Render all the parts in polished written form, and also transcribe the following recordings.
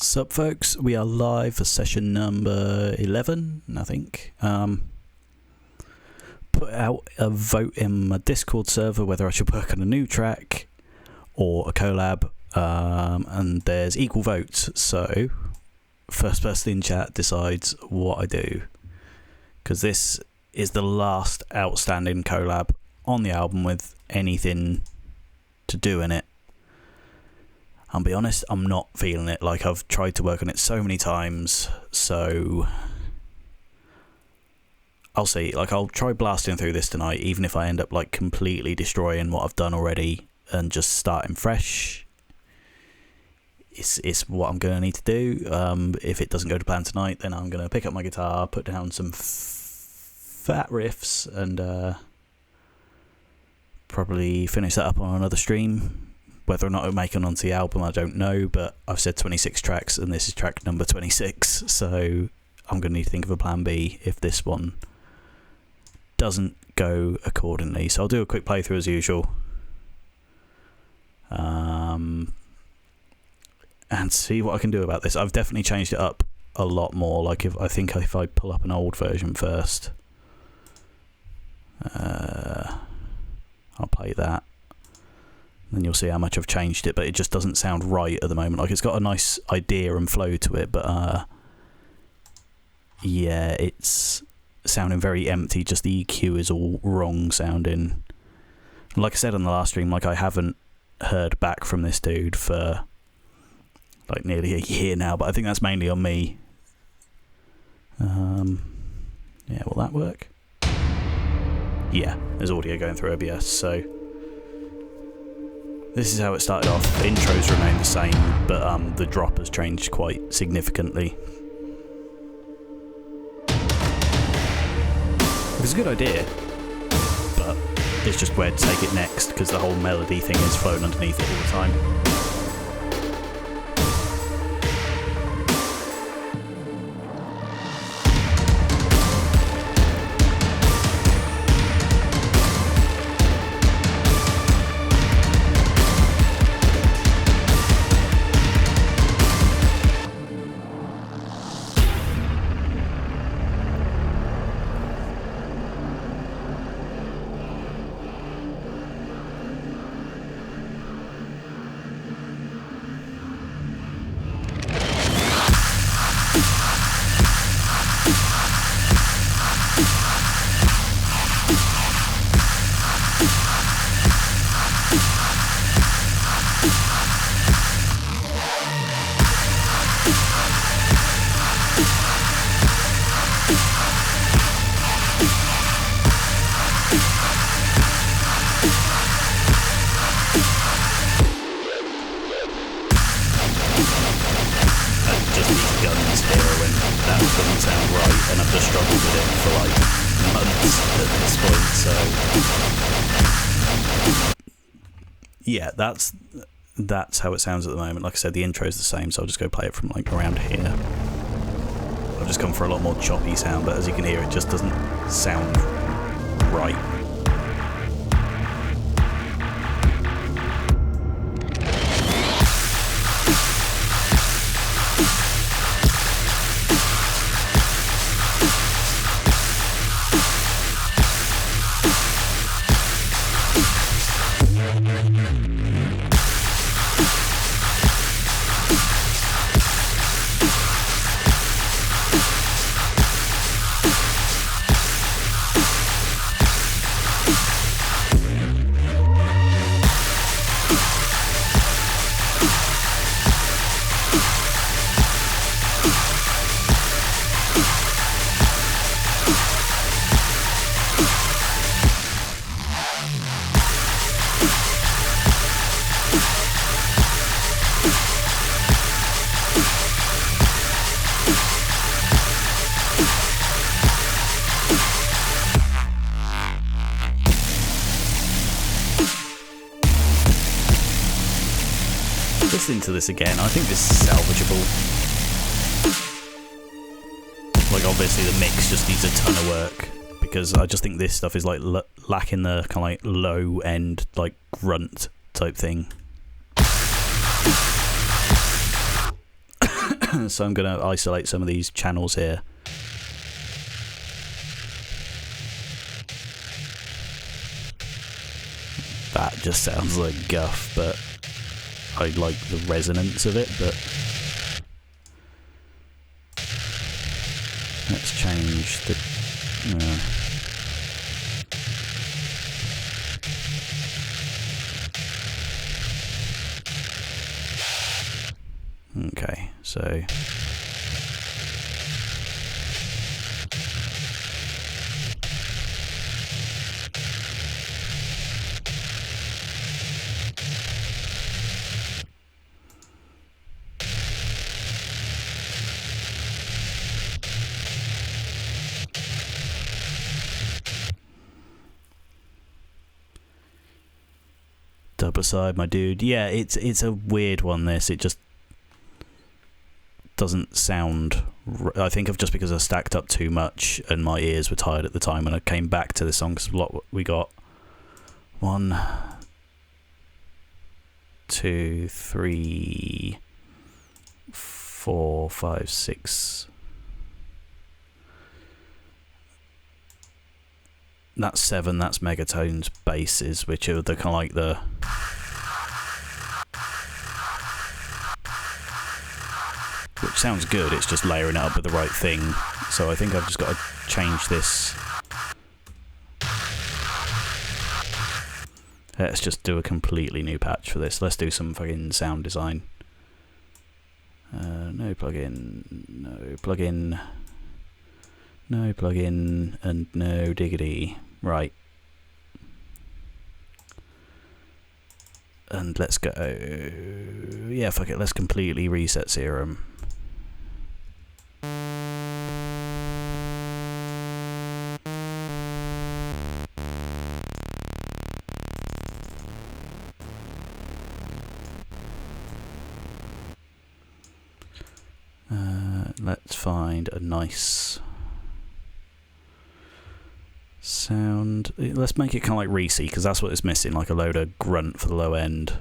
Sup folks, we are live for session number 11, I think. Put out a vote in my Discord server whether I should work on a new track or a collab, and there's equal votes, so first person in chat decides what I do, because this is the last outstanding collab on the album with anything to do in it. I'll be honest, I'm not feeling it. Like, I've tried to work on it so many times, so I'll see. Like, I'll try blasting through this tonight, even if I end up like completely destroying what I've done already and just starting fresh. It's what I'm going to need to do. If it doesn't go to plan tonight, then I'm going to pick up my guitar, put down some fat riffs, and probably finish that up on another stream. Whether or not it'll make it onto the album, I don't know, but I've said 26 tracks, and this is track number 26, so I'm going to need to think of a plan B if this one doesn't go accordingly. So I'll do a quick playthrough as usual, and see what I can do about this. I've definitely changed it up a lot more. Like, if I pull up an old version first, I'll play that. Then you'll see how much I've changed it, but it just doesn't sound right at the moment. Like, it's got a nice idea and flow to it, but yeah, it's sounding very empty. Just the EQ is all wrong sounding. Like I said on the last stream, like, I haven't heard back from this dude for like nearly a year now, but I think that's mainly on me. Yeah, will that work? Yeah, there's audio going through OBS, so this is how it started off. Intros remain the same, but the drop has changed quite significantly. It's a good idea, but it's just where to take it next, because the whole melody thing is flowing underneath it all the time. Yeah, that's how it sounds at the moment. Like I said, the intro's the same, so I'll just go play it from like around here. I've just gone for a lot more choppy sound, but as you can hear, it just doesn't sound right. Listening to this again, I think this is salvageable. Like, obviously the mix just needs a ton of work, because I just think this stuff is like lacking the kind of like low end like grunt type thing. So I'm going to isolate some of these channels here. That just sounds like guff, but I like the resonance of it. But let's change the... Okay, so... Double side, my dude. Yeah, it's a weird one, this. It just doesn't sound... I think of just because I stacked up too much and my ears were tired at the time when I came back to this song, because we got 1, 2, 3, 4, 5, 6... That's 7, that's Megatone's basses, which are the kind of like the... Which sounds good, it's just layering it up with the right thing. So I think I've just got to change this. Let's just do a completely new patch for this. Let's do some fucking sound design. No plugin, no plugin, no plugin, and no diggity. Right. And let's go... Yeah, fuck it, let's completely reset Serum. Let's find a nice... sound. Let's make it kind of like Reese, because that's what it's missing, like a load of grunt for the low end.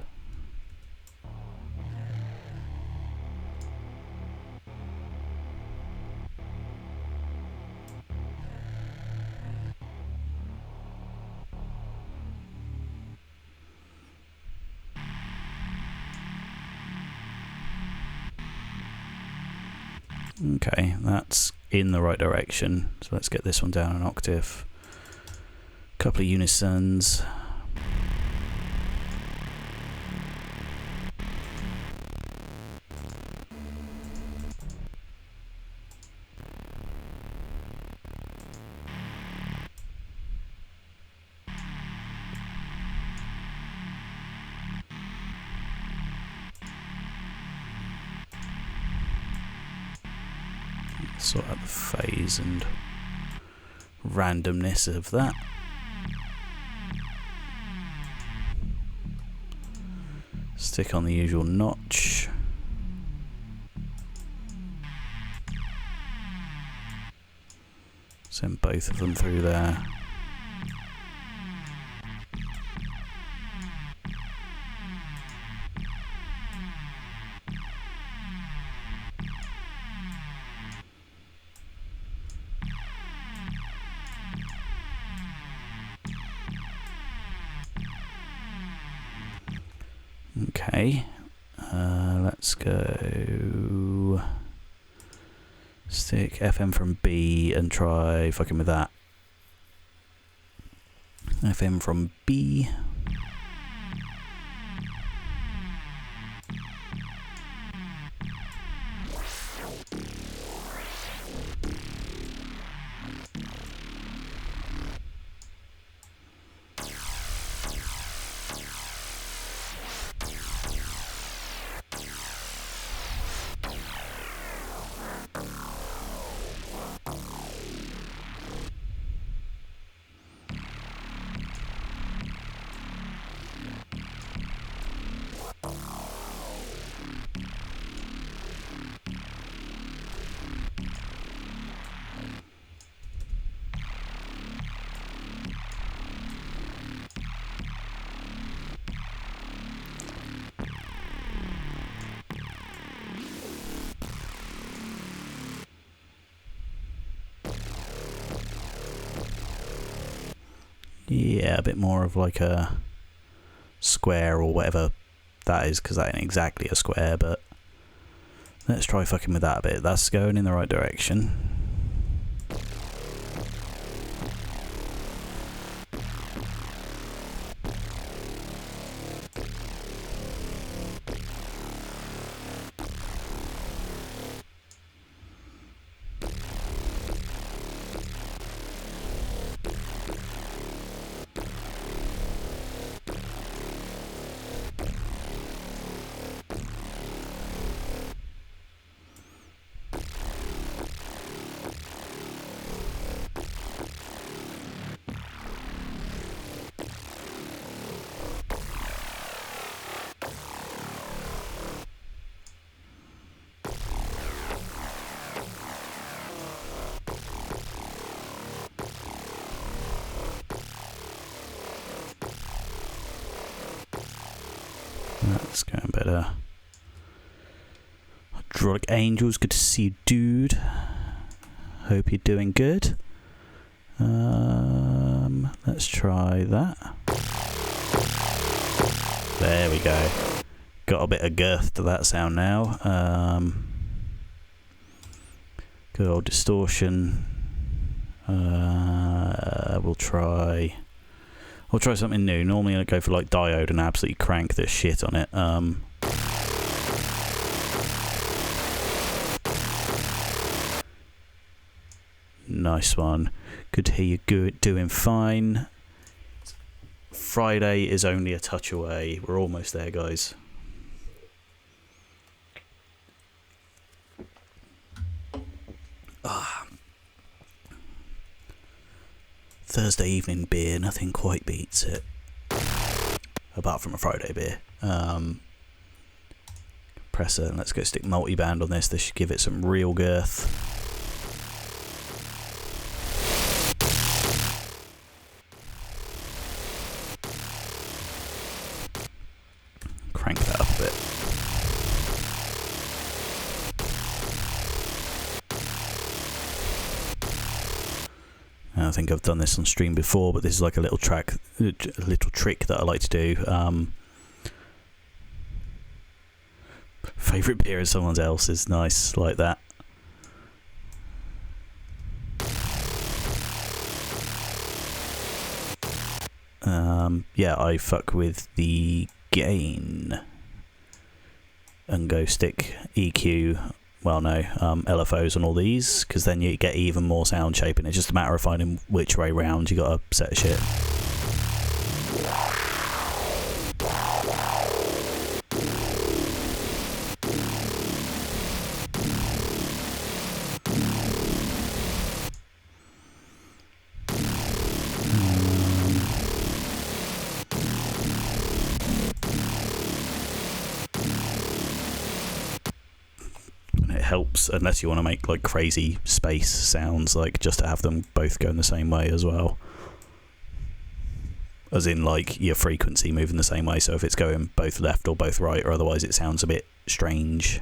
Okay, that's in the right direction. So let's get this one down an octave. Couple of unisons. Sort out the phase and randomness of that. Stick on the usual notch. Send both of them through there. Okay, let's go stick FM from B and try fucking with that. FM from B. Yeah, a bit more of like a square or whatever that is, because that ain't exactly a square, but let's try fucking with that a bit. That's going in the right direction. That's going better. Hydraulic Angels, good to see you, dude. Hope you're doing good. Let's try that. There we go. Got a bit of girth to that sound now. Good old distortion. We'll try something new. Normally I go for like diode and absolutely crank the shit on it. Nice one. Good to hear you good, doing fine. Friday is only a touch away. We're almost there, guys. Thursday evening beer, nothing quite beats it. Apart from a Friday beer. Compressor, and let's go stick multi-band on this. This should give it some real girth. Crank that up a bit. I think I've done this on stream before, but this is like a little trick that I like to do. Favourite beer is someone else's, nice, like that. Yeah, I fuck with the gain and go stick EQ. Well, no, LFOs on all these, because then you get even more sound shaping. It's just a matter of finding which way round you got a set of shit. Helps, unless you want to make like crazy space sounds, like just to have them both going the same way as well, as in like your frequency moving the same way, so if it's going both left or both right, or otherwise it sounds a bit strange.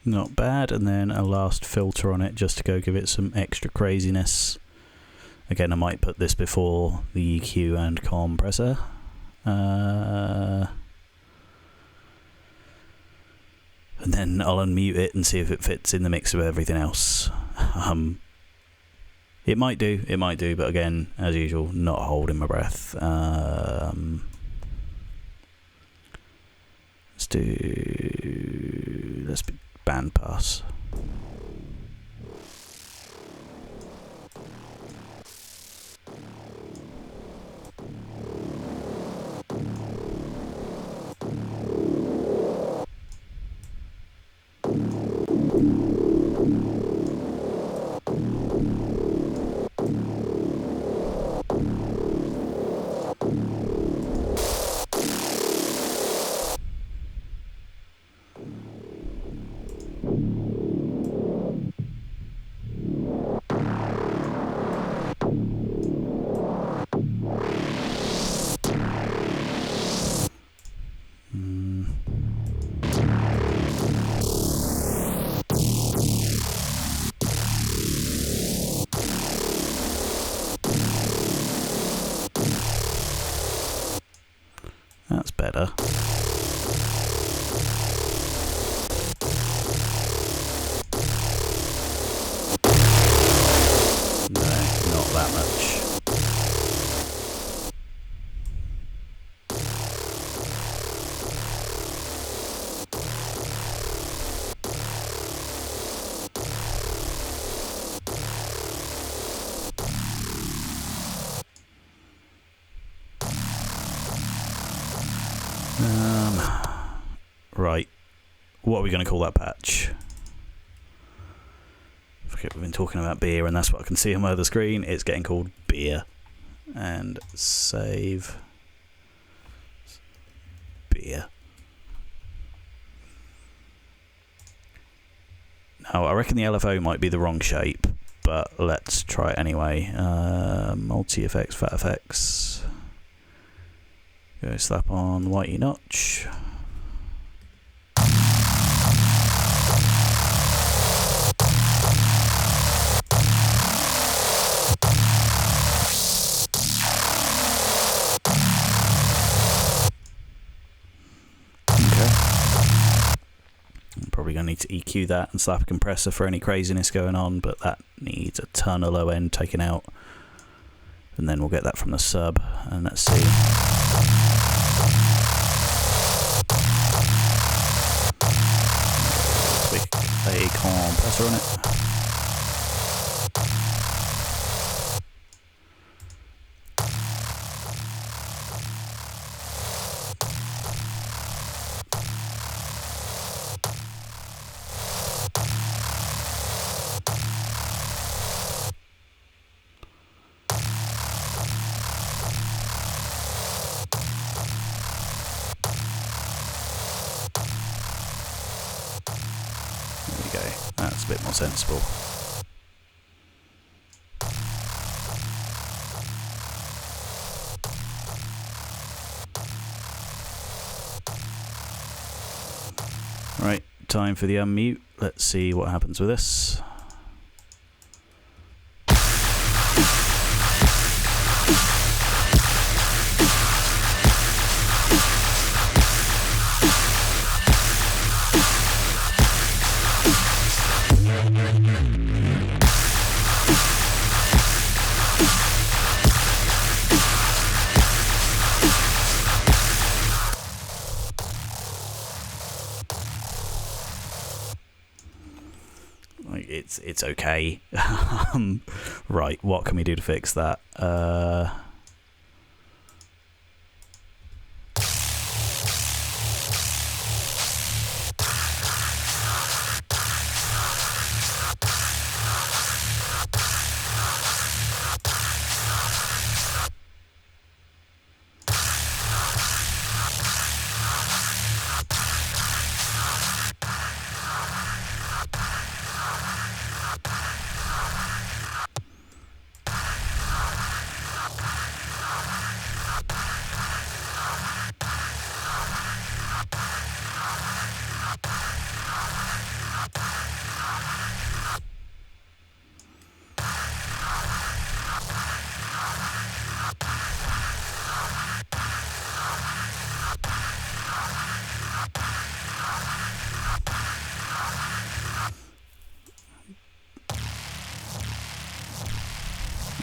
Not bad, and then a last filter on it just to go give it some extra craziness. Again, I might put this before the EQ and compressor. And then I'll unmute it and see if it fits in the mix of everything else. It might do, but again, as usual, not holding my breath. Let's band pass. better. No, not that much. Right, what are we going to call that patch? Forget we've been talking about beer, and that's what I can see on my other screen. It's getting called beer. And save beer. Now, I reckon the LFO might be the wrong shape, but let's try it anyway. Multi-effects, fat effects. Go slap on whitey notch. Probably going to need to EQ that and slap a compressor for any craziness going on, but that needs a ton of low end taken out, and then we'll get that from the sub. And let's see. Quick a compressor on it. That's a bit more sensible. Right, time for the unmute. Let's see what happens with this. It's okay. Right, what can we do to fix that?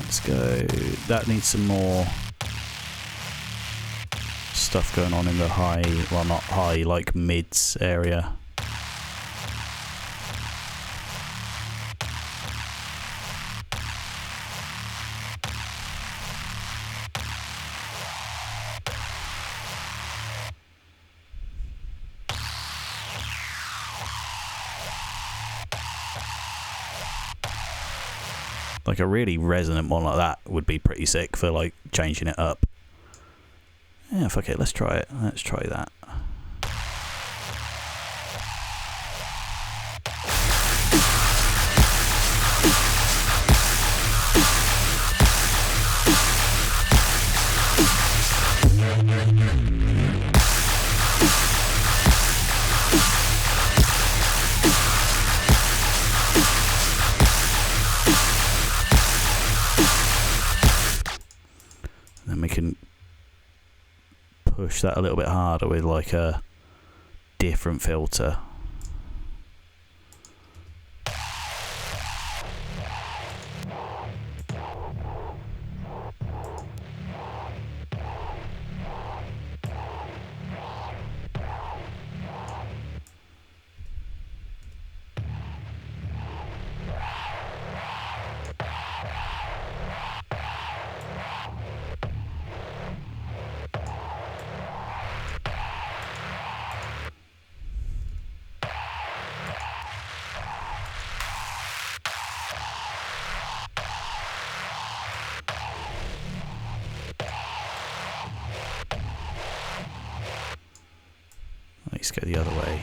Let's go. That needs some more stuff going on in the high, well, not high, like mids area. Like a really resonant one like that would be pretty sick for like changing it up. Yeah, fuck it, let's try it. Let's try that. push that a little bit harder with like a different filter. Let's go the other way.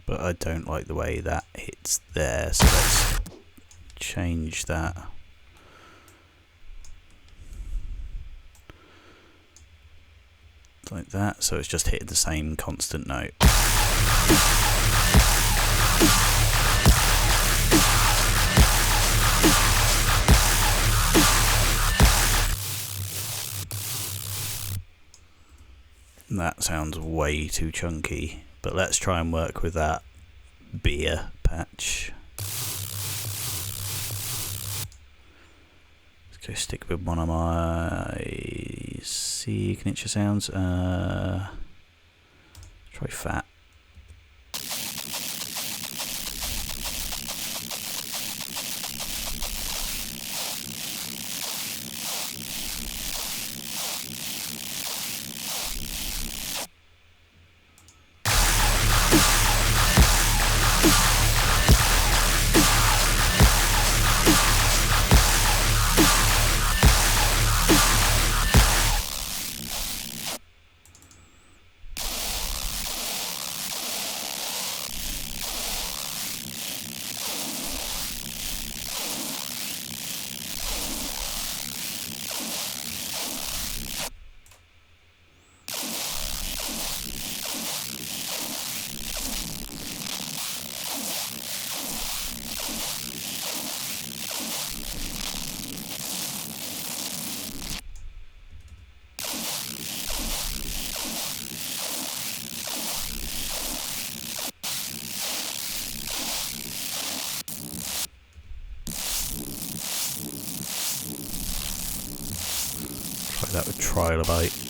But I don't like the way that hits there, so let's change that. Like that, so it's just hitting the same constant note. That sounds way too chunky, but let's try and work with that beer patch. Let's go stick with one of my signature sounds. Try fat. That would trilobite.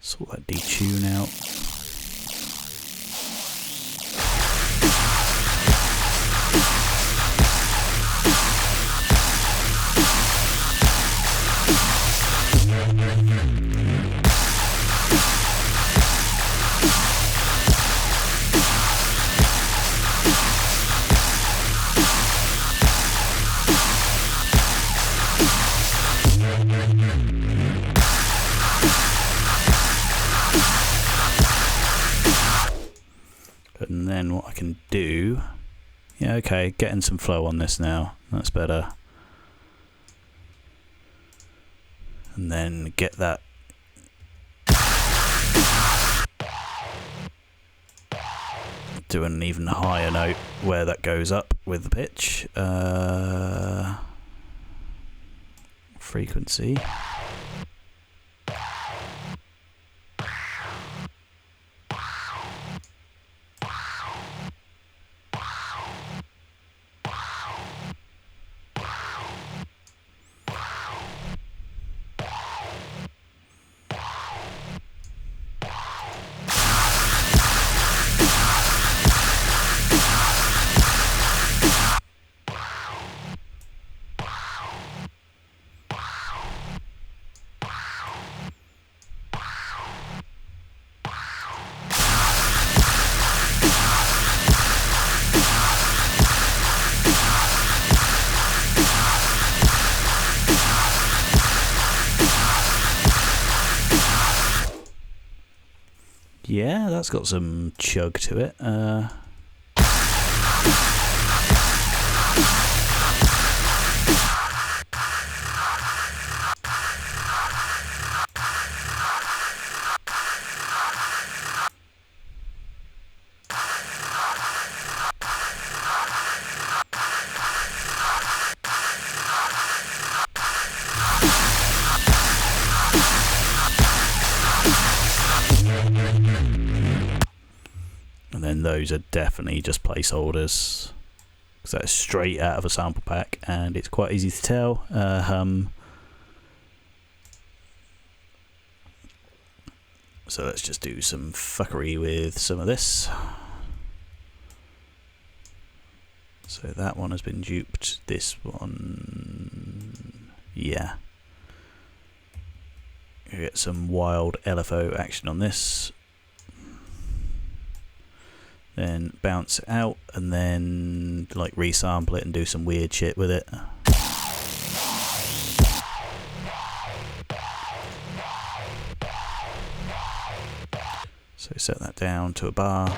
Sort that detune out. And then what I can do, yeah, okay, getting some flow on this now, that's better. And then get that do an even higher note where that goes up with the pitch. Frequency. Yeah, that's got some chug to it. And then those are definitely just placeholders, because that's straight out of a sample pack and it's quite easy to tell. So let's just do some fuckery with some of this. So that one has been duped. This one, yeah. Get some wild LFO action on this. Then bounce it out and then like resample it and do some weird shit with it. So set that down to a bar.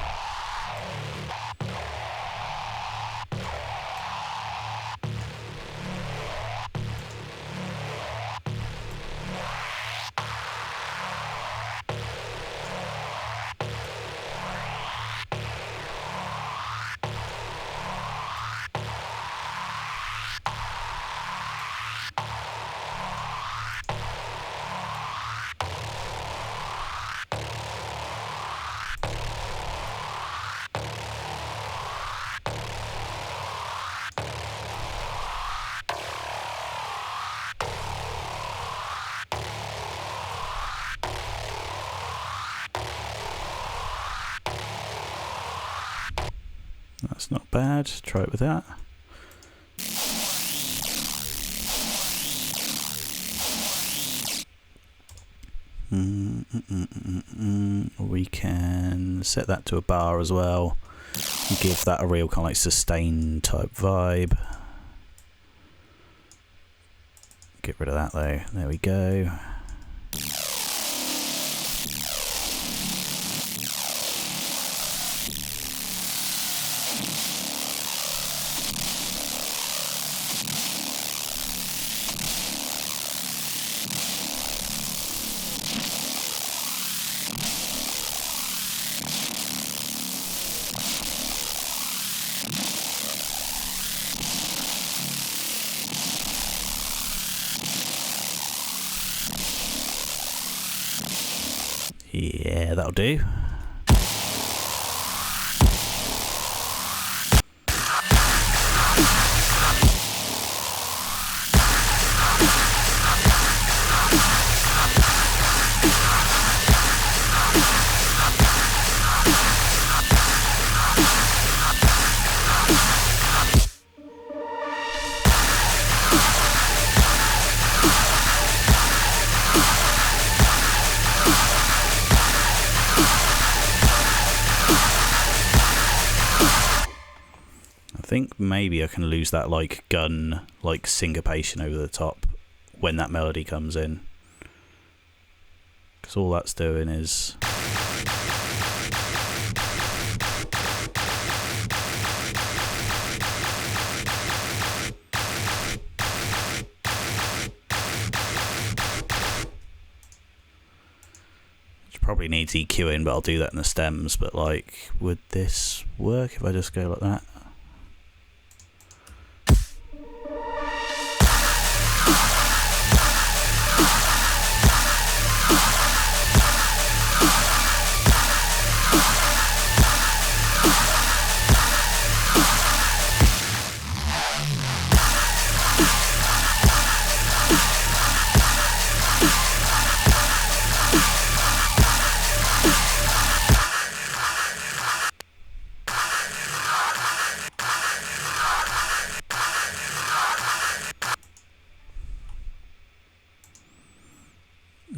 That's not bad. Try it with that. We can set that to a bar as well. Give that a real kind of like sustain type vibe. Get rid of that though. There we go. Yeah, that'll do. I think maybe I can lose that like gun like syncopation over the top when that melody comes in, because all that's doing is probably needs EQing, but I'll do that in the stems. But like, would this work if I just go like that?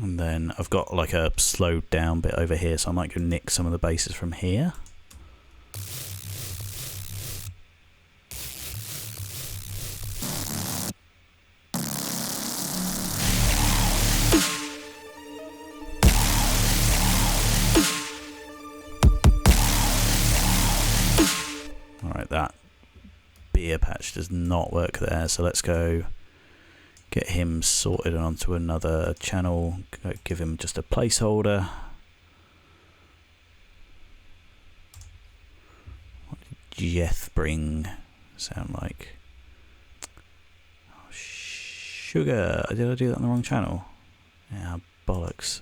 And then I've got like a slowed down bit over here, so I might go nick some of the basses from here. Right, that beer patch does not work there, so let's go get him sorted onto another channel, give him just a placeholder. What did Jethbring sound like? Oh, sugar, did I do that on the wrong channel? Yeah, bollocks.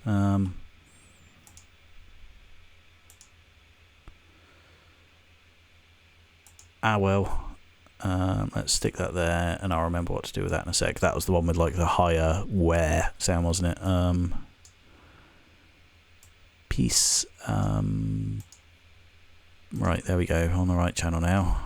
Well, let's stick that there, and I'll remember what to do with that in a sec. That was the one with like the higher wear sound, wasn't it? Peace. Right, there we go, on the right channel now.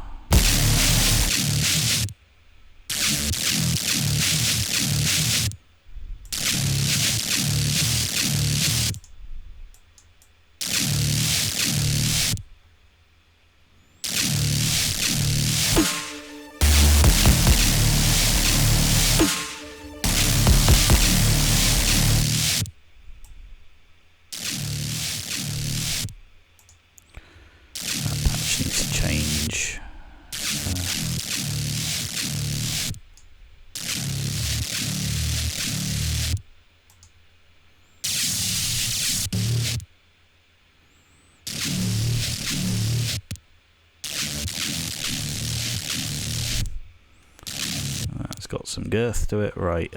Got some girth to it, right?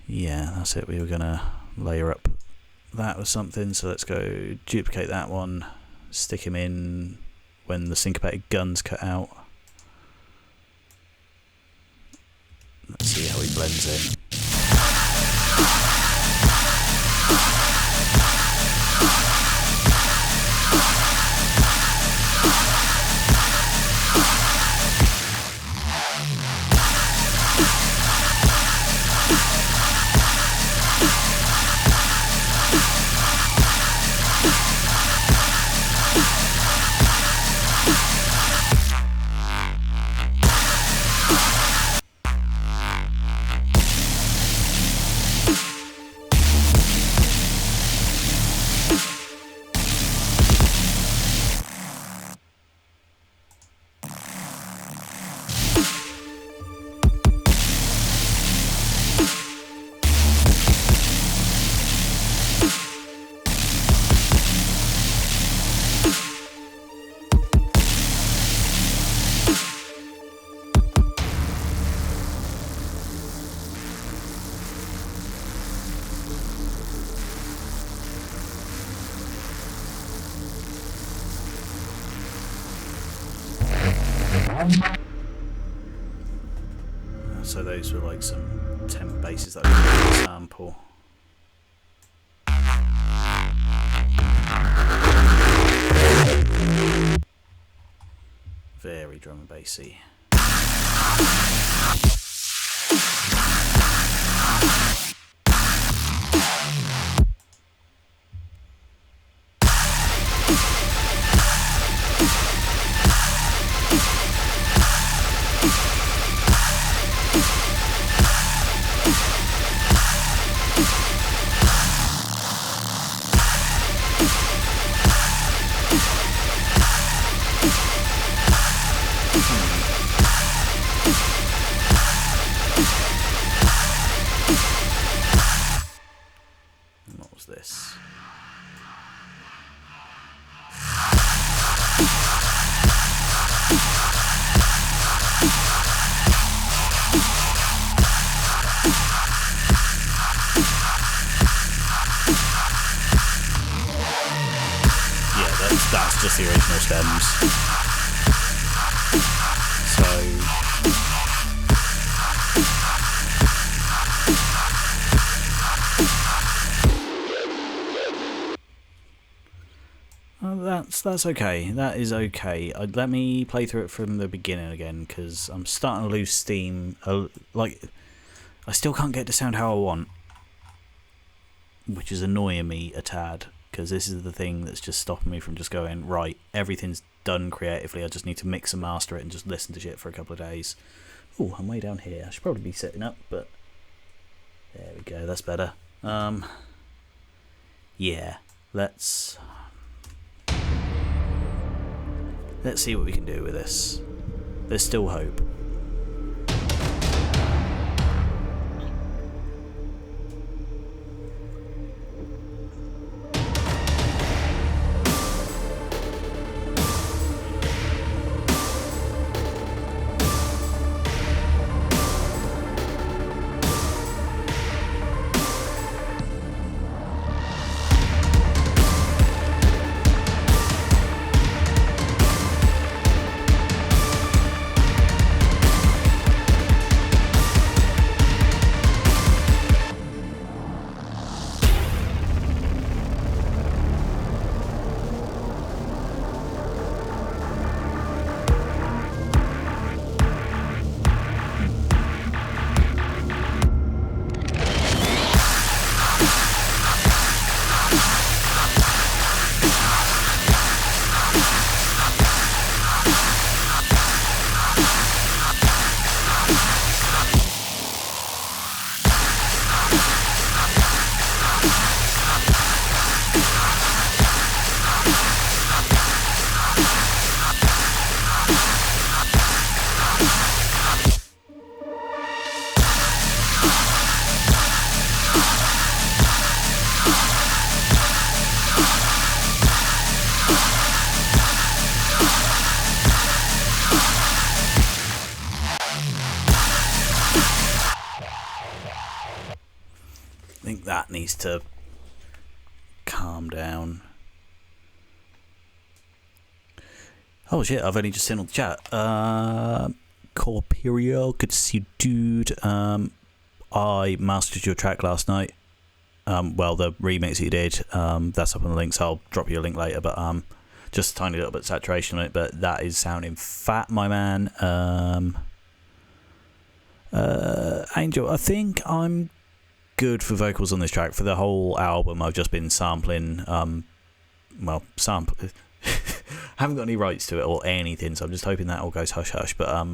Yeah, that's it. We were gonna layer up that with something, so let's go duplicate that one, stick him in when the syncopated gun's cut out. Let's see how he blends in. So those were like some temp basses that we could sample. Very drum and bassy. What was this? Yeah, that's just the original stems. So that's okay. That is okay. Let me play through it from the beginning again, because I'm starting to lose steam. Like, I still can't get to sound how I want, which is annoying me a tad, because this is the thing that's just stopping me from just going, right, everything's done creatively, I just need to mix and master it and just listen to shit for a couple of days. Oh, I'm way down here. I should probably be setting up, but there we go, that's better. Yeah, let's... Let's see what we can do with this. There's still hope. I think that needs to calm down. Oh shit, I've only just seen on the chat. Corporeal, good to see you, dude. I mastered your track last night. Well, the remix that you did, that's up on the links. I'll drop you a link later, but just a tiny little bit of saturation on it, but that is sounding fat, my man. Angel, I think I'm good for vocals on this track. For the whole album, I've just been sampling, sample. Haven't got any rights to it or anything, so I'm just hoping that all goes hush hush. But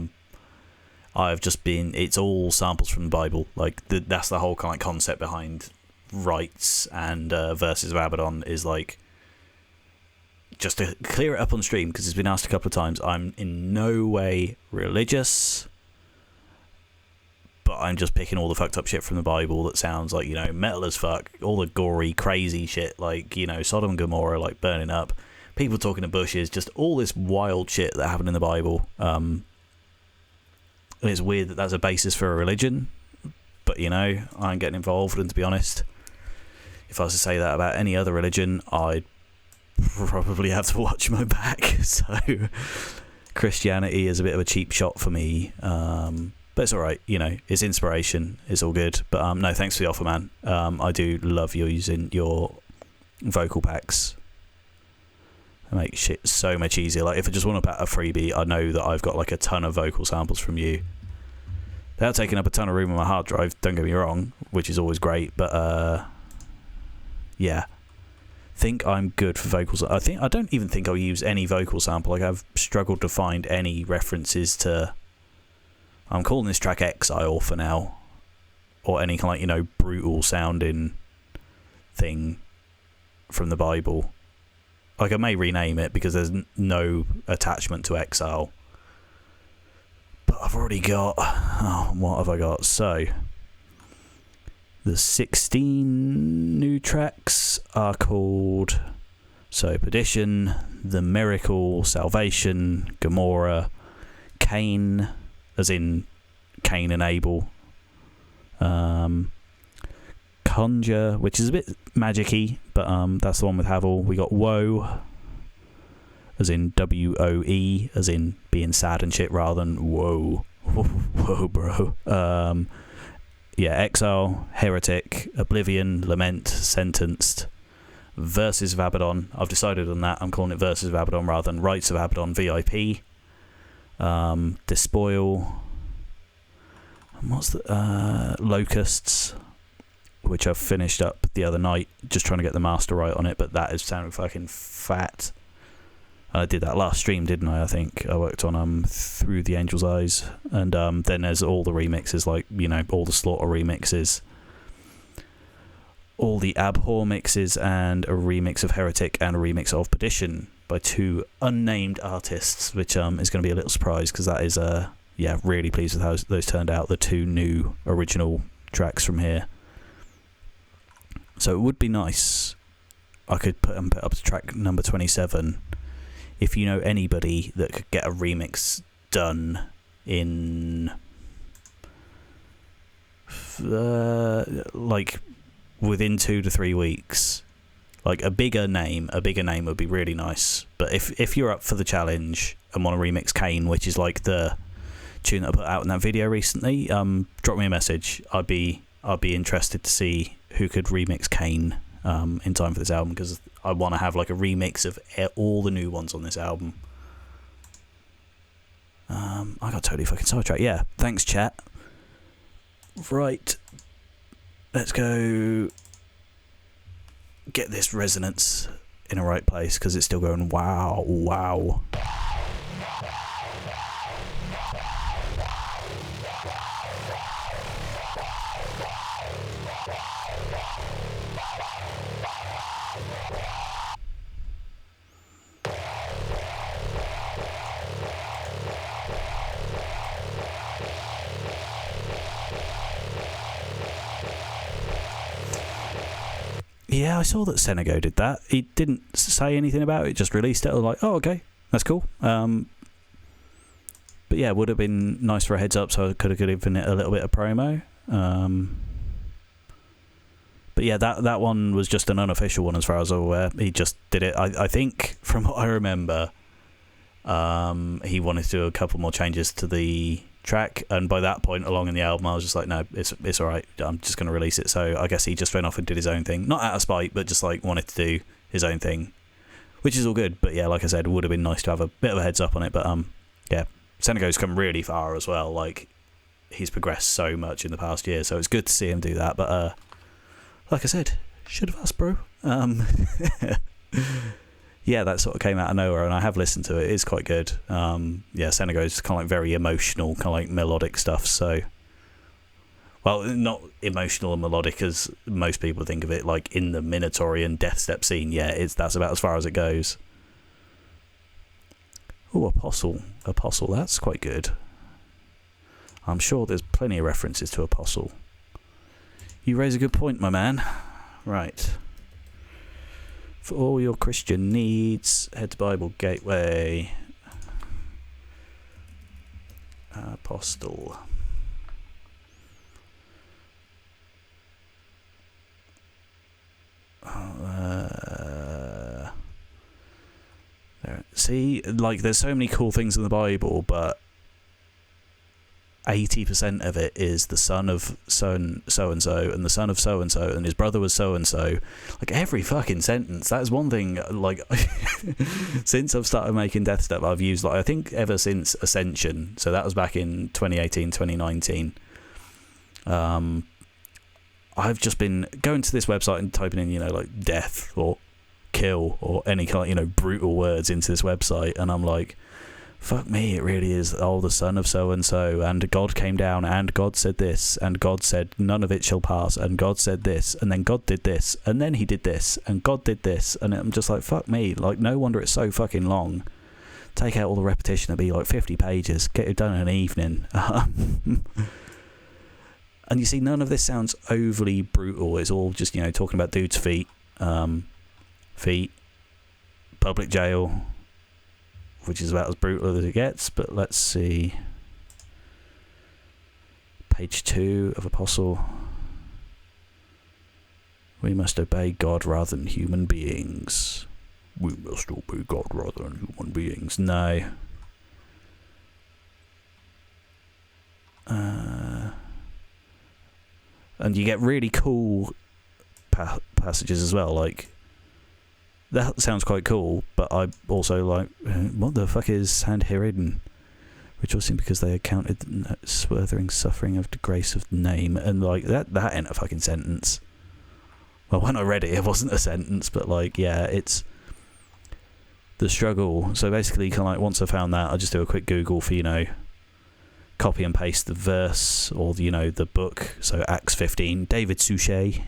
I've just been, it's all samples from the Bible. Like that's the whole kind of concept behind rights and Verses of Abaddon, is like, just to clear it up on stream, because it's been asked a couple of times, I'm in no way religious, but I'm just picking all the fucked up shit from the Bible that sounds like, you know, metal as fuck, all the gory, crazy shit, like, you know, Sodom and Gomorrah, like, burning up, people talking to bushes, just all this wild shit that happened in the Bible. And it's weird that that's a basis for a religion, but, you know, I ain't getting involved, and to be honest, if I was to say that about any other religion, I'd probably have to watch my back. So Christianity is a bit of a cheap shot for me, but it's alright, you know, it's inspiration, it's all good. But no, thanks for the offer, man. I do love you using your vocal packs. They make shit so much easier. Like, if I just want to pat a freebie, I know that I've got like a ton of vocal samples from you. They're taking up a ton of room on my hard drive, don't get me wrong, which is always great, but yeah, think I'm good for vocals. I don't even think I'll use any vocal sample. Like, I've struggled to find any references to, I'm calling this track Exile for now, or any kind of, like, you know, brutal sounding thing from the Bible. Like, I may rename it because there's no attachment to Exile, but I've already got, what have I got? So the 16 new tracks are called, so Perdition, The Miracle, Salvation, Gomorrah, Cain, as in Cain and Abel, Conjure, which is a bit magic-y, but that's the one with Havel. We got Woe, as in W-O-E, as in being sad and shit, rather than whoa, whoa, bro. Yeah, Exile, Heretic, Oblivion, Lament, Sentenced, Verses of Abaddon. I've decided on that. I'm calling it Verses of Abaddon rather than Rites of Abaddon VIP. Despoil. And what's the Locusts, which I've finished up the other night, just trying to get the master right on it, but that is sounding fucking fat. I did that last stream, didn't I? I think I worked on Through the Angel's Eyes, and then there's all the remixes, like, you know, all the Slaughter remixes, all the Abhor mixes, and a remix of Heretic and a remix of Perdition. by two unnamed artists, which is going to be a little surprise because that is really pleased with how those turned out, the two new original tracks from here. So it would be nice, I could put up to track number 27 if you know anybody that could get a remix done in like within 2 to 3 weeks. Like a bigger name would be really nice. But if you're up for the challenge and want to remix Kane, which is like the tune that I put out in that video recently, drop me a message. I'd be interested to see who could remix Kane in time for this album, because I want to have like a remix of all the new ones on this album. I got totally fucking sidetracked. Yeah, thanks chat. Right, let's go get this resonance in a right place, because it's still going wow, wow. Yeah, I saw that Senego did that. He didn't say anything about it, just released it. I was like, oh, okay, that's cool. But yeah, it would have been nice for a heads up, so I could have given it a little bit of promo. But yeah, that one was just an unofficial one as far as I'm aware. He just did it. I think, from what I remember, he wanted to do a couple more changes to the track, and by that point along in the album I was just like, no, it's alright, I'm just going to release it. So I guess he just went off and did his own thing, not out of spite, but just like wanted to do his own thing, which is all good. But yeah, like I said, it would have been nice to have a bit of a heads up on it. But yeah, Senego's come really far as well. Like, he's progressed so much in the past year, so it's good to see him do that. But like I said, should have asked, bro. Yeah, that sort of came out of nowhere, and I have listened to it. It is quite good. Yeah, Senego's kind of like very emotional, kind of like melodic stuff. So, well, not emotional and melodic as most people think of it, like in the Minotaurian death step scene. Yeah, that's about as far as it goes. Oh, Apostle, that's quite good. I'm sure there's plenty of references to Apostle. You raise a good point, my man. Right. For all your Christian needs, head to Bible Gateway. Apostle. There. See, like, there's so many cool things in the Bible, but 80% of it is the son of so-and-so, and the son of so-and-so, and his brother was so-and-so. Like, every fucking sentence. That is one thing, like, since I've started making Death Step, I've used, like, I think ever since Ascension, so that was back in 2018, 2019, I've just been going to this website and typing in, like, death or kill or any kind of, brutal words into this website, and I'm like, fuck me, it really is, the son of so-and-so, and God came down, and God said this, and God said none of it shall pass, and God said this, and then God did this, and then he did this, and God did this, and I'm just like, fuck me, like, no wonder it's so fucking long. Take out all the repetition, it'd be like 50 pages, get it done in an evening. And you see, none of this sounds overly brutal. It's all just, talking about dudes' feet, public jail, which is about as brutal as it gets. But let's see. Page 2 of Apostle. We must obey God rather than human beings. We must obey God rather than human beings. No. And you get really cool passages as well, like, that sounds quite cool, but I also like, what the fuck is Sanhedrin? Rejoicing because they accounted the swerving suffering of the grace of the name, and like, that ain't a fucking sentence. Well, when I read it, it wasn't a sentence, but like, yeah, it's the struggle. So basically, kind of like, once I found that, I just do a quick Google for, copy and paste the verse, or the book. So Acts 15, David Suchet,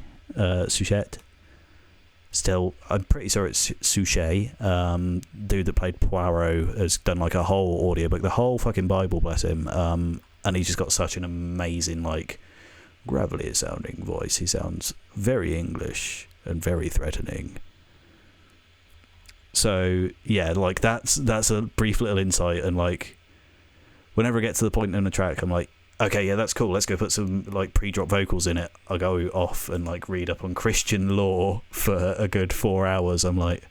it's still, I'm pretty sure it's Suchet, dude that played Poirot, has done like a whole audiobook, the whole fucking Bible, bless him. And he's just got such an amazing, like, gravelly sounding voice. He sounds very English and very threatening. So yeah, like that's a brief little insight, and like whenever I get to the point in the track, I'm like, okay, yeah, that's cool. Let's go put some like pre-drop vocals in it. I go off and like read up on Christian law for a good 4 hours. I'm like,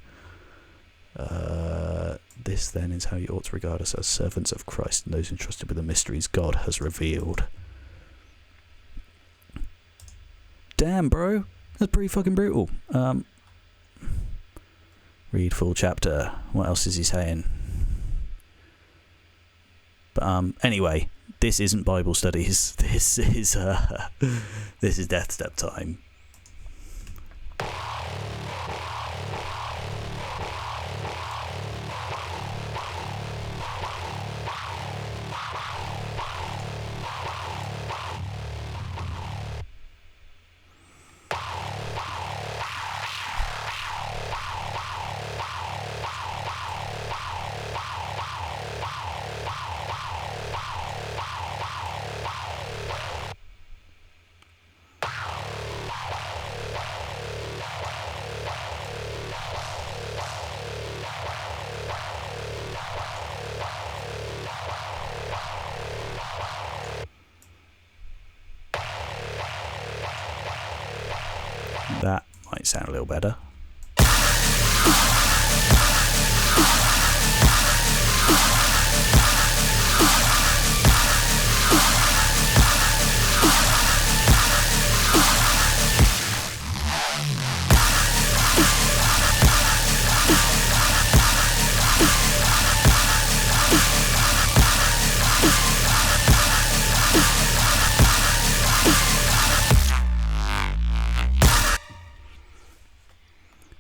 this then is how you ought to regard us as servants of Christ and those entrusted with the mysteries God has revealed. Damn, bro, that's pretty fucking brutal. Read full chapter. What else is he saying? But anyway, this isn't Bible studies. This is Death Step time. That might sound a little better.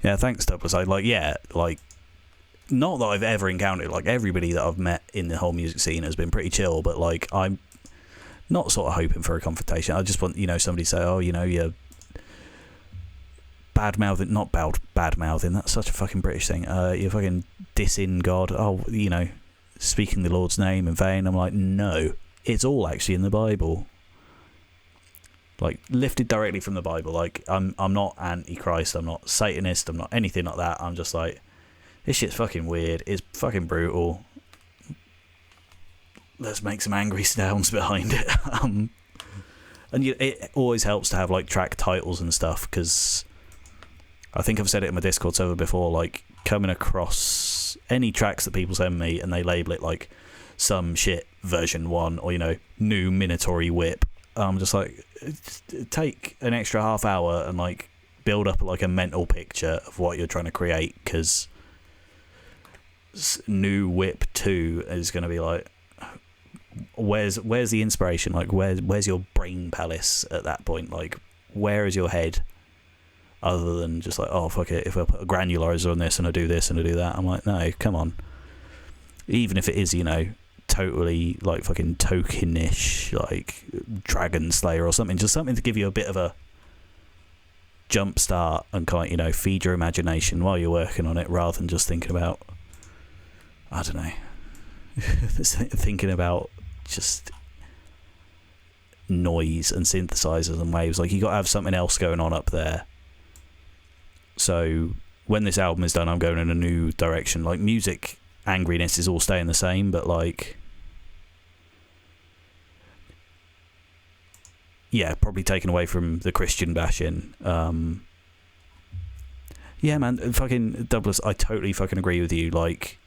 Yeah, thanks, Douglas. Not that I've ever encountered, like, everybody that I've met in the whole music scene has been pretty chill, but, like, I'm not sort of hoping for a confrontation. I just want, somebody to say, oh, you're bad-mouthing, not bad-mouthing, that's such a fucking British thing, you're fucking dissing God, speaking the Lord's name in vain. I'm like, no, it's all actually in the Bible. Like, lifted directly from the Bible. Like, I'm not anti-Christ, I'm not Satanist, I'm not anything like that. I'm just like, this shit's fucking weird, it's fucking brutal. Let's make some angry sounds behind it. And it always helps to have, like, track titles and stuff, because I think I've said it in my Discord server before, like, coming across any tracks that people send me and they label it, like, some shit version 1 or, new Minatory Whip, I'm just like, take an extra half hour and like build up like a mental picture of what you're trying to create, because new Whip 2 is going to be like, where's the inspiration? Like, where's your brain palace at that point? Like, where is your head, other than just like, oh fuck it, if I put a granularizer on this and I do this and I do that. I'm like, no, come on. Even if it is, totally like fucking tokenish, like Dragon Slayer or something, just something to give you a bit of a jump start and kind of, feed your imagination while you're working on it, rather than just thinking about, I don't know, thinking about just noise and synthesizers and waves. Like, you got to have something else going on up there. So when this album is done, I'm going in a new direction. Like, music angriness is all staying the same, but like, yeah, probably taken away from the Christian bashing. Yeah, man, fucking Douglas, I totally fucking agree with you. Like,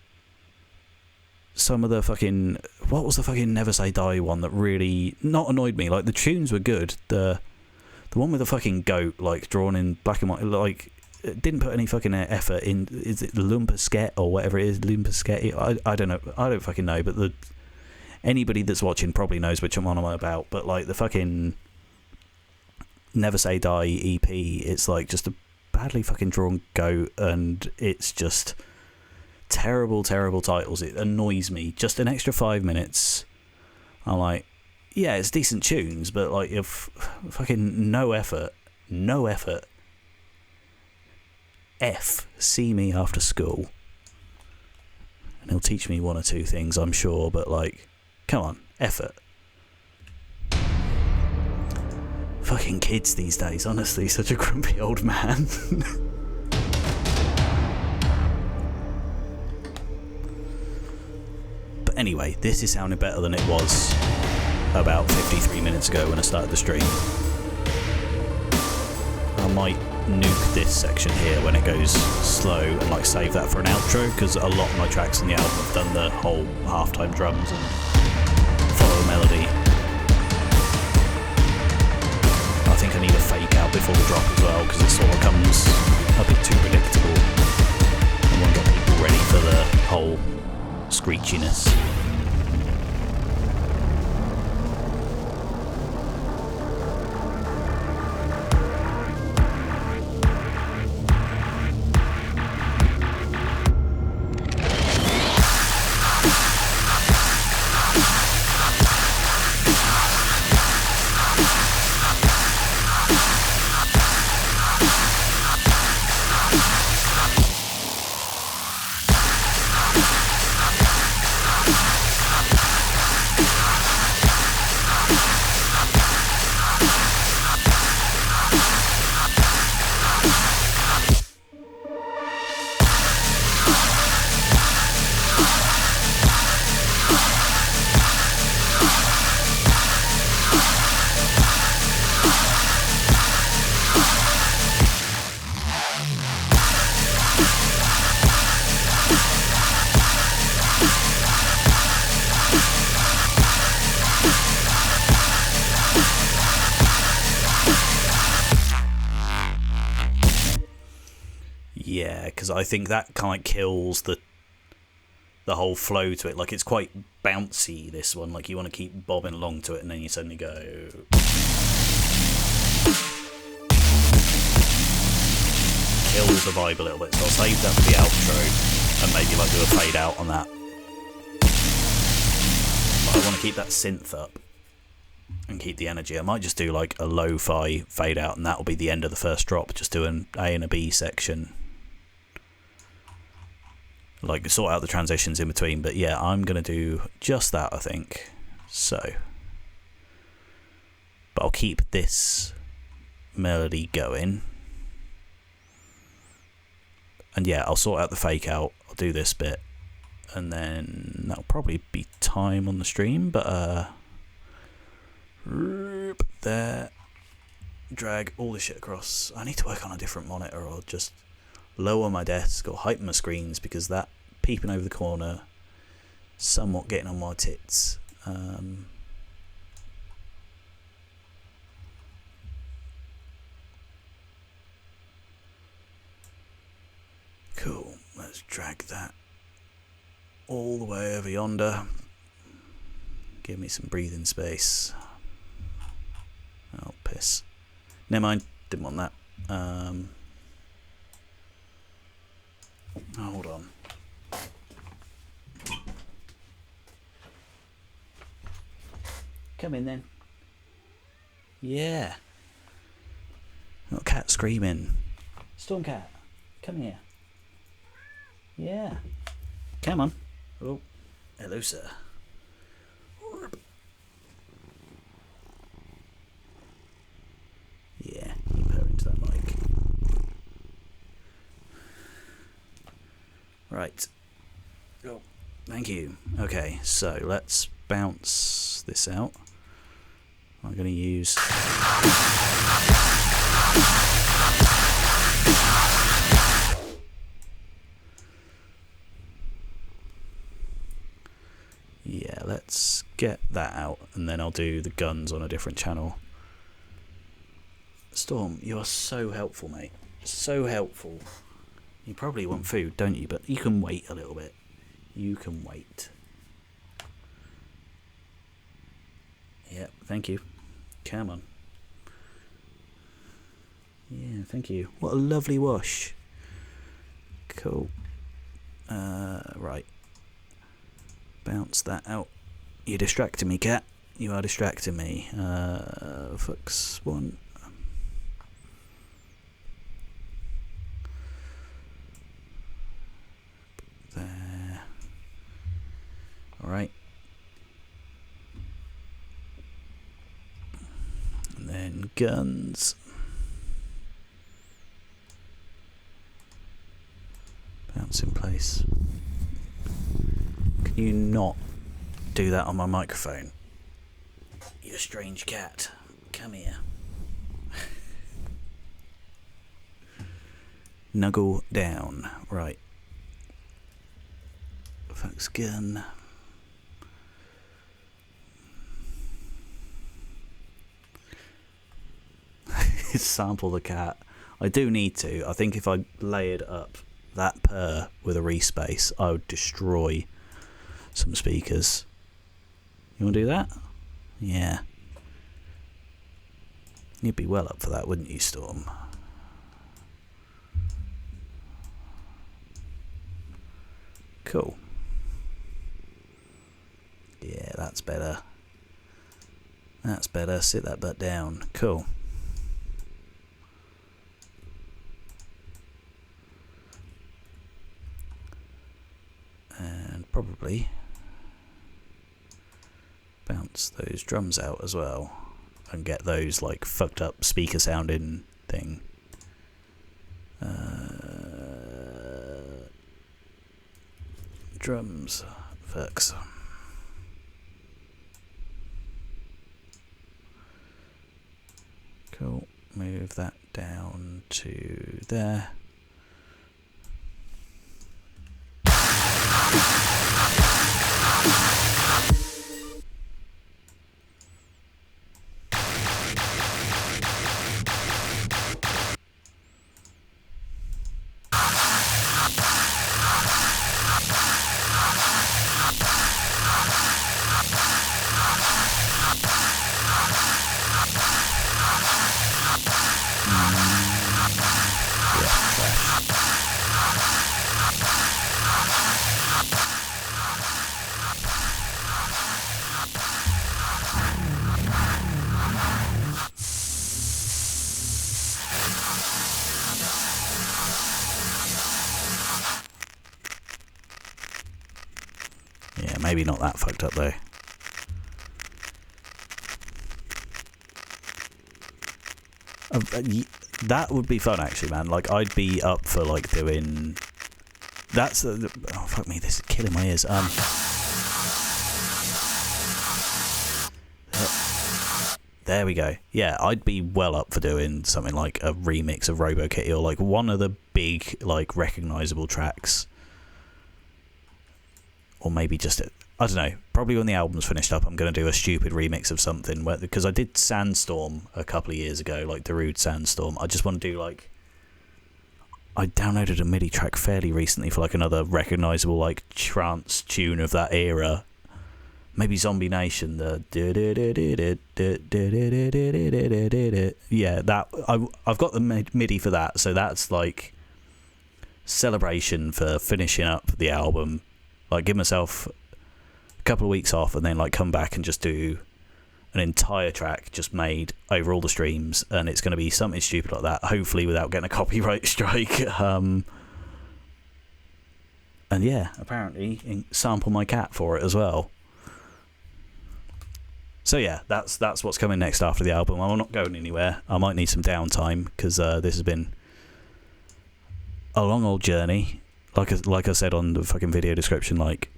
some of the fucking, what was the fucking Never Say Die one that really not annoyed me? Like, the tunes were good. The one with the fucking goat, like, drawn in black and white, like, it didn't put any fucking effort in. Is it Lumpasket or whatever it is? Lumpasket? I don't know. I don't fucking know. But anybody that's watching probably knows which one I'm about. But like, the fucking Never Say Die EP, it's like just a badly fucking drawn goat, and it's just terrible titles. It annoys me. Just an extra 5 minutes. I'm like, yeah, it's decent tunes, but like, if fucking no effort. see me after school, and he'll teach me one or two things, I'm sure, but like, come on, effort. Fucking kids these days, honestly, such a grumpy old man. But anyway, this is sounding better than it was about 53 minutes ago when I started the stream. I might nuke this section here when it goes slow and like save that for an outro, because a lot of my tracks in the album have done the whole halftime drums and follow melody. I think I need a fake out before the drop as well, because it sort of comes a bit too predictable. I want to get people ready for the whole screechiness. Yeah, because I think that kind of kills the whole flow to it. Like, it's quite bouncy, this one. Like, you want to keep bobbing along to it, and then you suddenly go... Kills the vibe a little bit. So I'll save that for the outro, and maybe like do a fade out on that. But I want to keep that synth up and keep the energy. I might just do like a lo-fi fade out, and that'll be the end of the first drop. Just do an A and a B section. Like, sort out the transitions in between. But yeah, I'm going to do just that, I think. So. But I'll keep this melody going. And yeah, I'll sort out the fake out. I'll do this bit. And then that'll probably be time on the stream. But, there. Drag all the shit across. I need to work on a different monitor, or just lower my desk or heighten my screens, because that peeping over the corner somewhat getting on my tits. Cool, let's drag that all the way over yonder. Give me some breathing space. Oh, piss. Never mind, didn't want that. Hold on. Come in then. Yeah. Got a cat screaming. Stormcat, come here. Yeah. Come on. Oh, hello, sir. Yeah, you purr into that mic. Right. Oh, thank you. Okay, so let's bounce this out. I'm going to use... Yeah, let's get that out, and then I'll do the guns on a different channel. Storm, you are so helpful, mate. So helpful. You probably want food, don't you? But you can wait a little bit. You can wait. Yep, thank you. Come on. Yeah, thank you. What a lovely wash. Cool. Right. Bounce that out. You're distracting me, cat. You are distracting me. Fux one. guns. Bounce in place. Can you not do that on my microphone? You strange cat. Come here. Nuggle down. Right. Fox gun. Sample the cat. I do need to. I think if I layered up that purr with a respace, I would destroy some speakers. You want to do that? Yeah. You'd be well up for that, wouldn't you, Storm? Cool. Yeah, that's better. That's better. Sit that butt down. Cool. And probably bounce those drums out as well and get those like fucked up speaker sounding thing. Drums, fucks. Cool. Move that down to there. Yeah, maybe not that fucked up though. That would be fun actually, man. Like I'd be up for like doing. That's oh fuck me, this is killing my ears. There we go. Yeah, I'd be well up for doing something like a remix of RoboKitty or like one of the big like recognisable tracks. Or maybe just, I don't know, probably when the album's finished up I'm going to do a stupid remix of something, because I did Sandstorm a couple of years ago, like Darude Sandstorm. I just want to do like, I downloaded a MIDI track fairly recently for like another recognisable like trance tune of that era. Maybe Zombie Nation, the yeah, that I've got the MIDI for that, so that's like celebration for finishing up the album. Like give myself a couple of weeks off and then like come back and just do an entire track just made over all the streams, and it's going to be something stupid like that, hopefully without getting a copyright strike. And yeah, apparently sample my cat for it as well. So yeah, that's what's coming next after the album. I'm not going anywhere. I might need some downtime because this has been a long old journey. Like I said on the fucking video description, like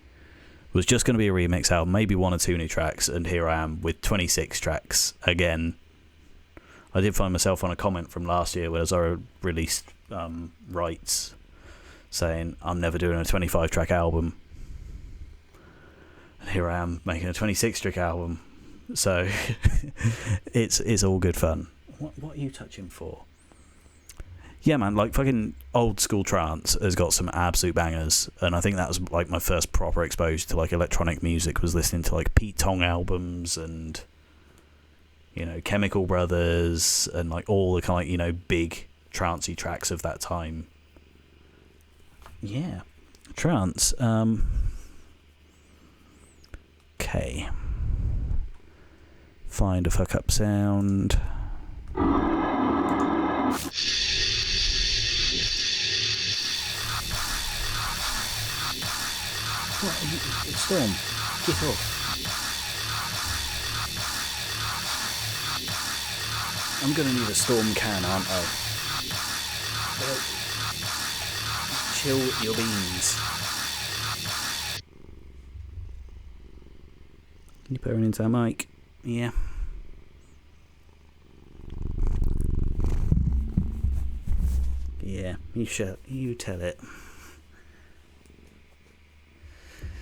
it was just going to be a remix album, maybe 1 or 2 new tracks, and here I am with 26 tracks again. I did find myself on a comment from last year where I released rights saying I'm never doing a 25 track album, and here I am making a 26 track album. So it's all good fun. What are you touching for? Yeah, man, like fucking old school trance has got some absolute bangers, and I think that was like my first proper exposure to like electronic music, was listening to like Pete Tong albums and, you know, Chemical Brothers and like all the kind of, you know, big trancey tracks of that time. Yeah, trance. Okay. Find a fuck up sound. What? Storm, get off. I'm gonna need a storm can, aren't I? Chill your beans. Can you put her into that mic? Yeah. Yeah, you tell it.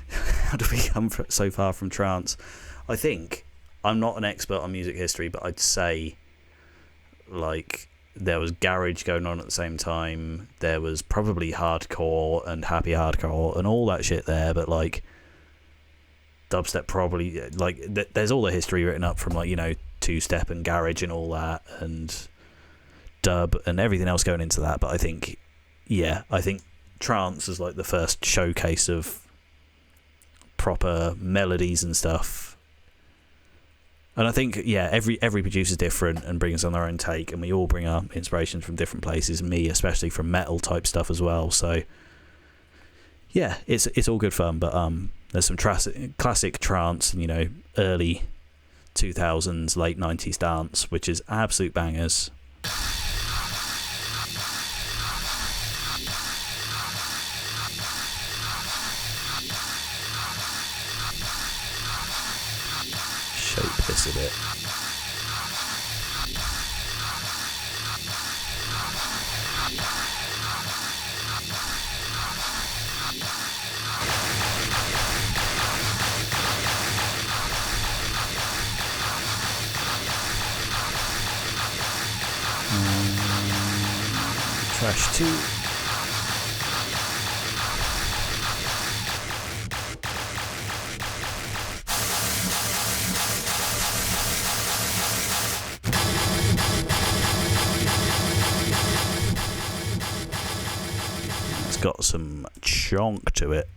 How do we come so far from trance? I think, I'm not an expert on music history, but I'd say, like, there was garage going on at the same time. There was probably hardcore and happy hardcore and all that shit there, but, like, dubstep probably, like, there's all the history written up from, like, you know, two-step and garage and all that, and dub and everything else going into that. But I think trance is, like, the first showcase of proper melodies and stuff. And I think, yeah, every producer's different and brings on their own take, and we all bring our inspirations from different places, me especially from metal type stuff as well. So yeah, it's all good fun. But there's some classic trance and, you know, early 2000s, late 90s dance, which is absolute bangers. Shape this a bit. Trash 2. It's got some chonk to it.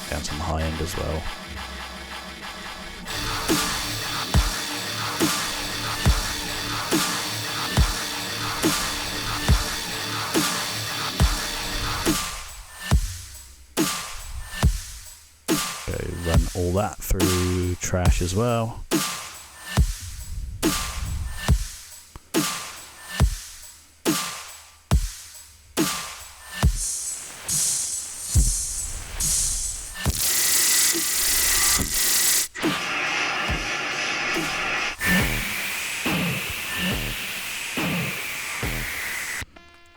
Down some high end as well. Go run all that through trash as well.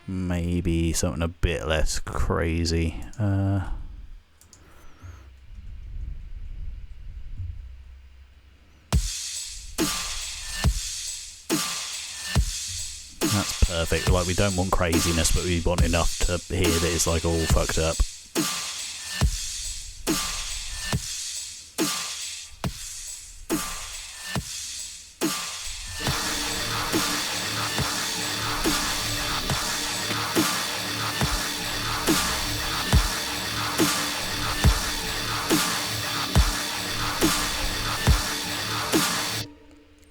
Maybe something a bit less crazy. That's perfect. Like, we don't want craziness, but we want enough to hear that it's, like, all fucked up.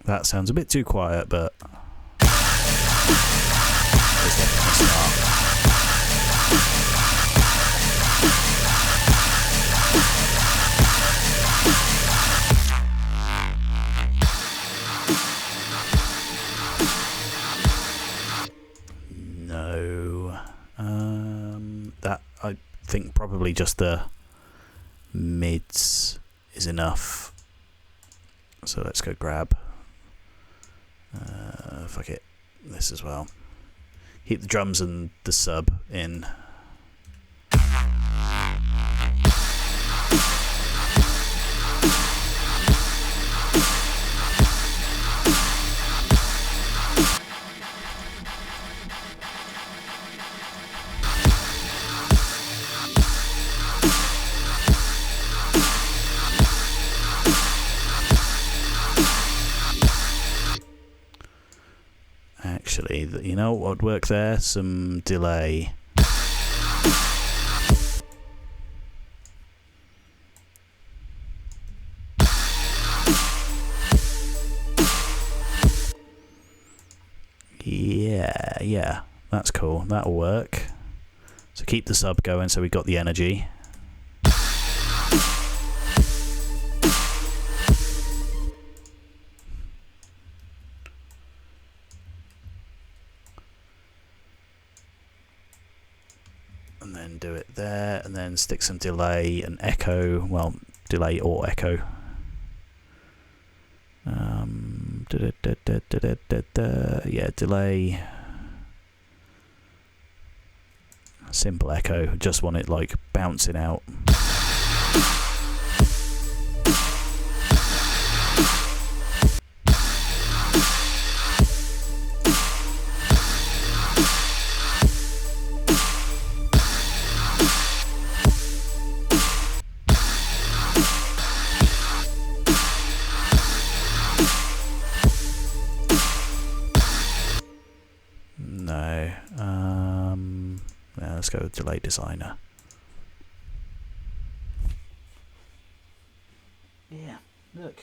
That sounds a bit too quiet, but it's definitely a start. No. That, I think probably just the mids is enough. So let's go grab. Fuck it. This as well. Keep the drums and the sub in. Actually, you know what would work there? Some delay. Yeah, that's cool. That'll work. So keep the sub going so we got the energy. And then do it there, and then stick some delay and echo. Well, delay or echo. Yeah, delay. Simple echo. Just want it like bouncing out. Let's go with delay designer. Yeah, look.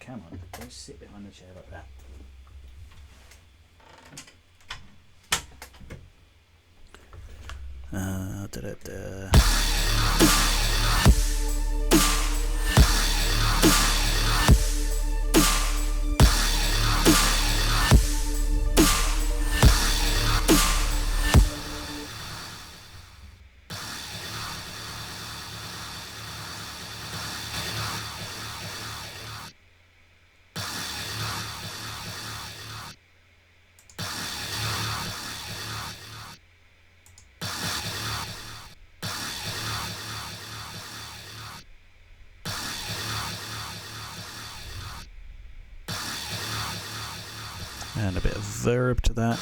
Come on, go sit behind the chair like that. And a bit of verb to that.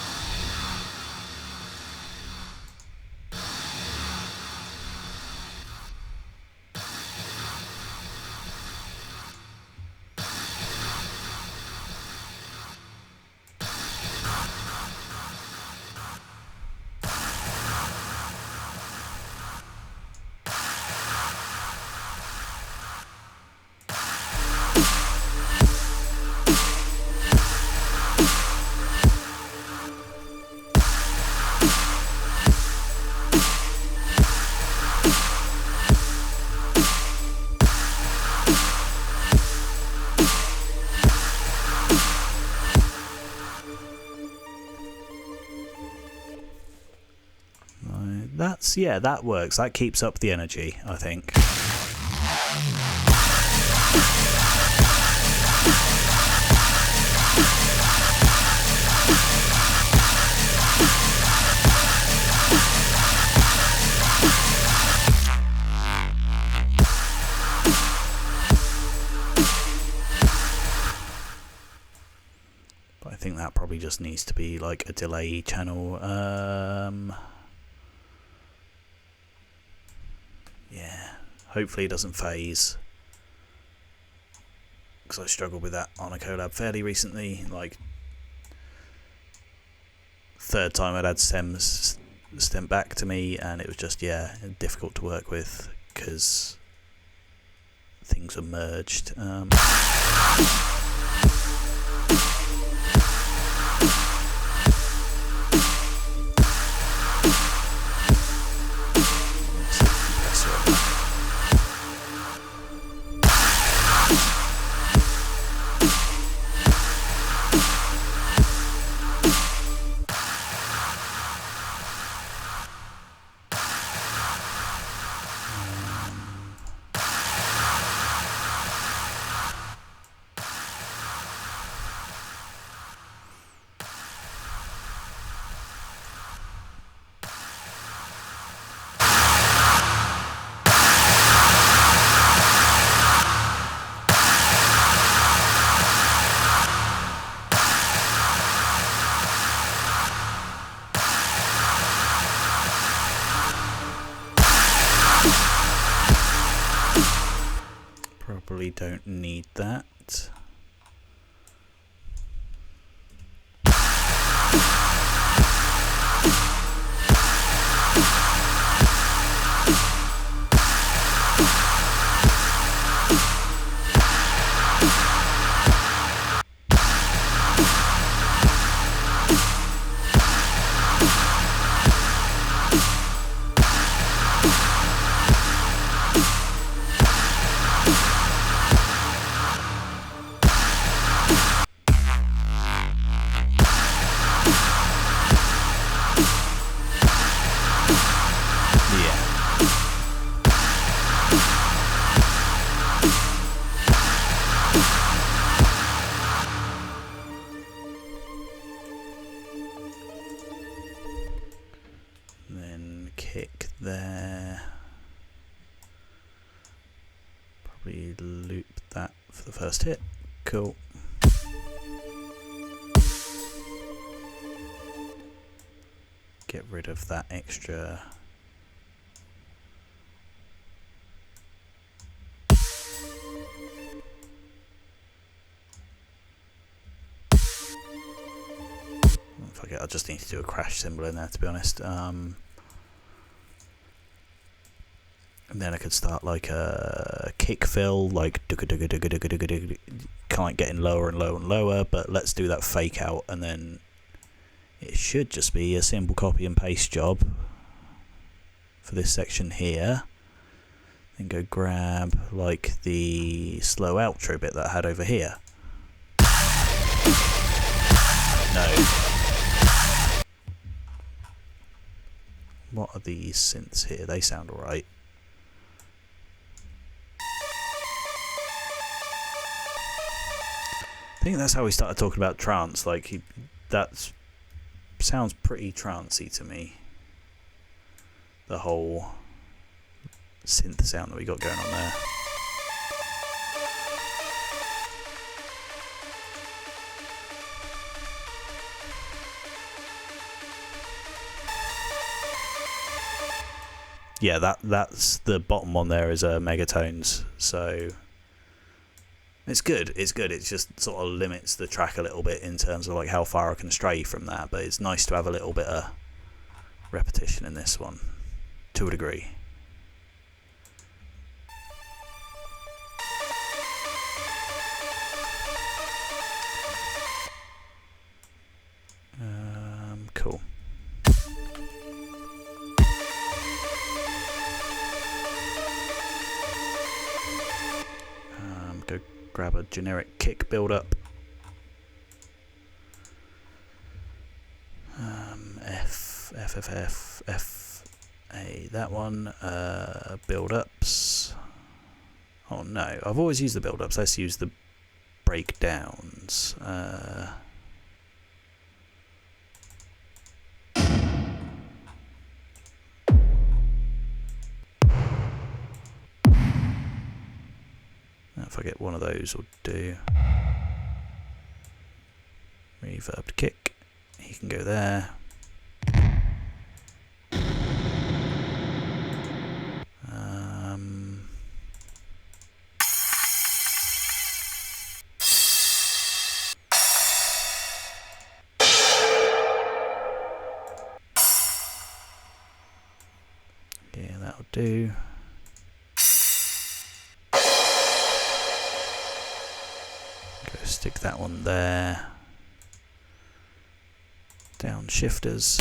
Yeah, that works. That keeps up the energy, I think. But I think that probably just needs to be like a delay channel. Yeah, hopefully it doesn't phase, because I struggled with that on a collab fairly recently. Like, third time I'd had stems sent back to me, and it was just, yeah, difficult to work with because things were merged. Probably don't need that. kick there. Probably loop that for the first hit. Cool. Get rid of that extra. Fuck it, I just need to do a crash symbol in there, to be honest. And then I could start like a kick fill, like kind of like getting lower and lower and lower, but let's do that fake out, and then it should just be a simple copy and paste job for this section here. Then go grab like the slow outro bit that I had over here. No. What are these synths here? They sound alright. I think that's how we started talking about trance. Like, that sounds pretty trancey to me. The whole synth sound that we got going on there. Yeah, that's the bottom one there is megatones, so it's good. It's good. It just sort of limits the track a little bit in terms of like how far I can stray from that, but it's nice to have a little bit of repetition in this one, to a degree. Cool. Go grab a generic kick build up. F, A, that one. Build ups. Oh no, I've always used the build ups. Let's use the breakdowns. If I get one of those, will do. Reverb to kick. He can go there. Yeah, that'll do. Go stick that one there. Downshifters.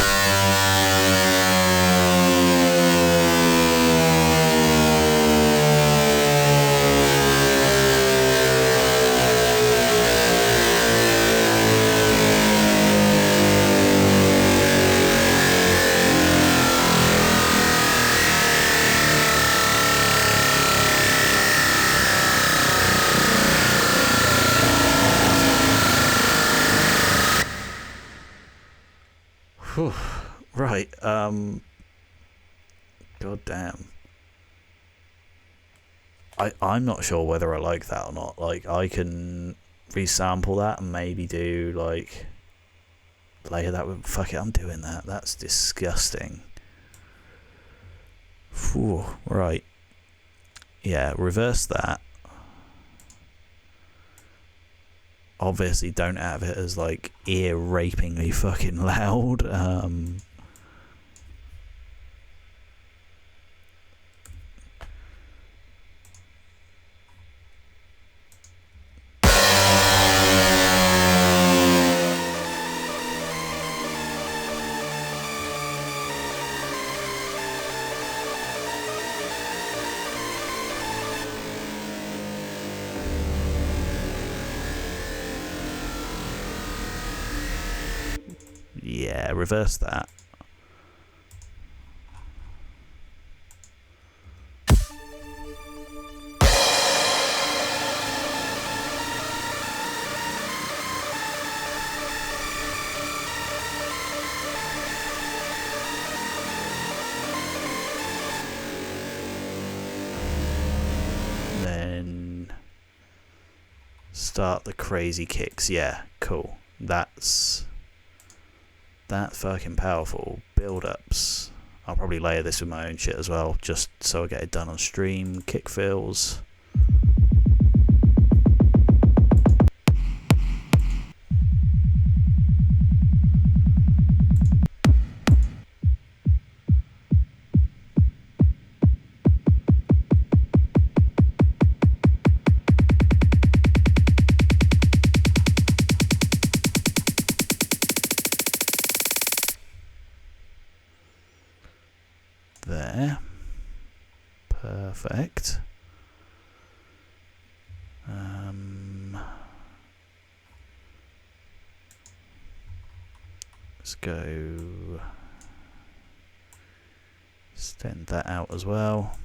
Whew. Right, god damn. I'm not sure whether I like that or not. Like, I can resample that and maybe do, like, layer that with... Fuck it, I'm doing that. That's disgusting. Whew, right. Yeah, reverse that. Obviously don't have it as like ear-rapingly fucking loud. Yeah, reverse that. start the crazy kicks. Yeah, cool. That's fucking powerful. Build-ups. I'll probably layer this with my own shit as well, just so I get it done on stream. Kick fills. There. Perfect. Let's go extend that out as well.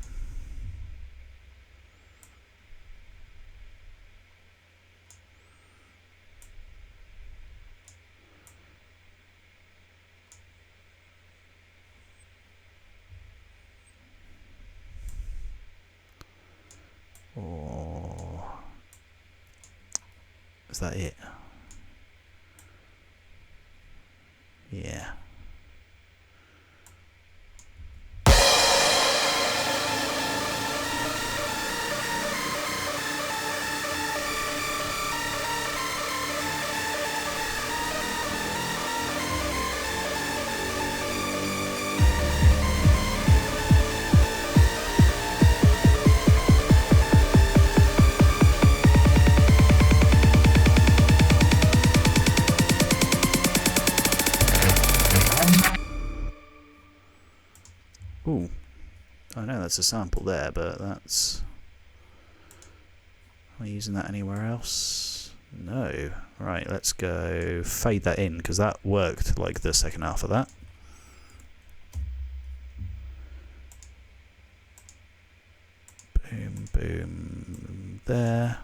Or is that it? Yeah. Ooh, I know that's a sample there, but that's... Am I using that anywhere else? No. Right, let's go fade that in, because that worked like the second half of that. Boom, boom, there.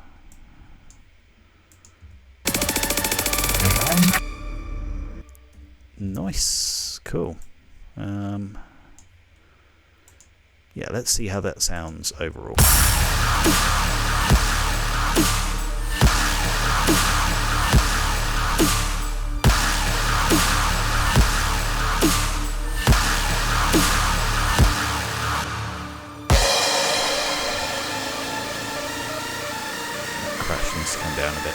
Nice, cool. Yeah, let's see how that sounds overall. Crash needs to come down a bit.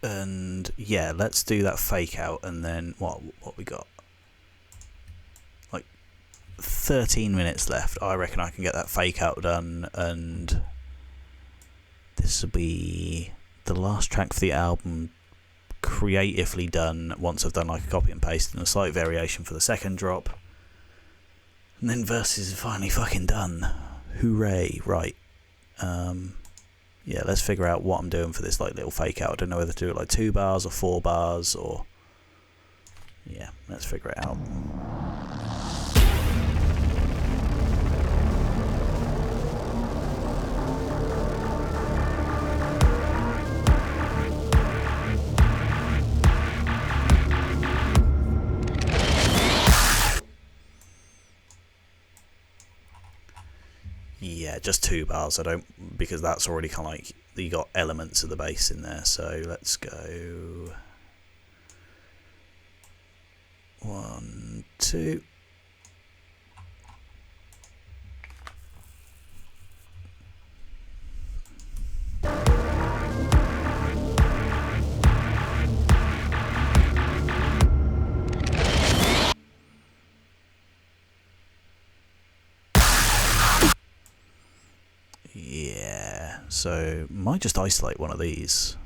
And yeah, let's do that fake out, and then what we got? Like 13 minutes left. I reckon I can get that fake out done, and this will be the last track for the album creatively done once I've done like a copy and paste and a slight variation for the second drop. And then Verses is finally fucking done. Hooray. Right. Yeah, let's figure out what I'm doing for this like little fake out. I don't know whether to do it like 2 bars or 4 bars or... Yeah, let's figure it out. Yeah, just 2 bars. I don't, because that's already kind of like you got elements of the bass in there. So let's go 1, 2. Yeah, so might just isolate one of these.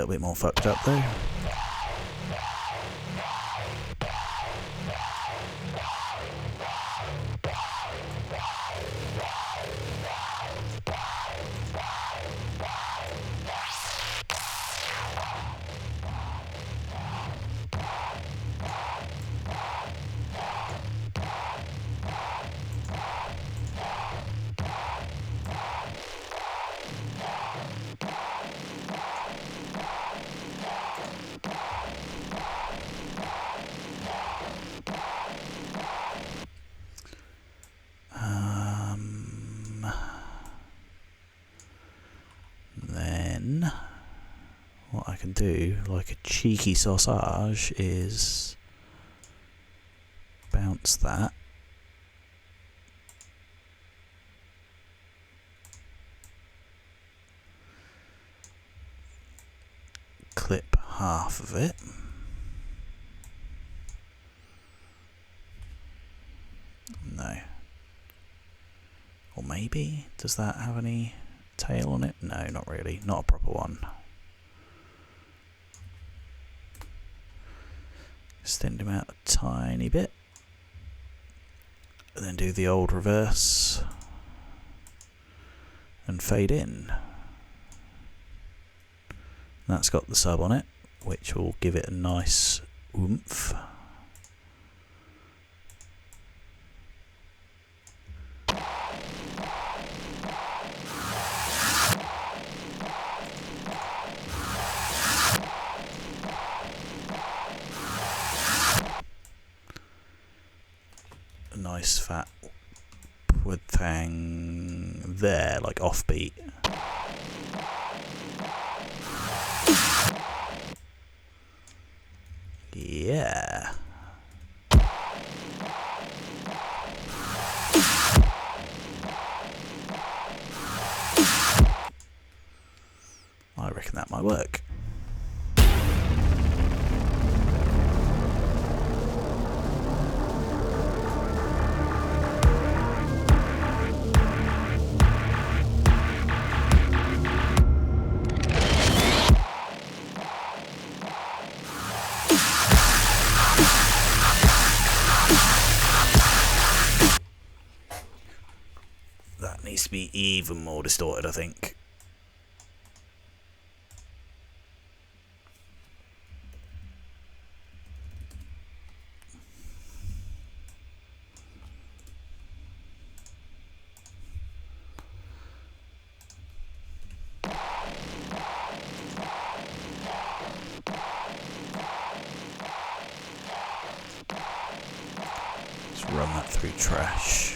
little bit more fucked up though. Then what I can do, like a cheeky sausage, is bounce that. Clip half of it. No. Or maybe, does that have any tail on it? No, not really. Not a proper one. Extend him out a tiny bit. And then do the old reverse. And fade in. That's got the sub on it, which will give it a nice oomph. A nice fat wood thing there, like offbeat. Yeah. I reckon that might work. Needs to be even more distorted, I think. Let's run that through trash.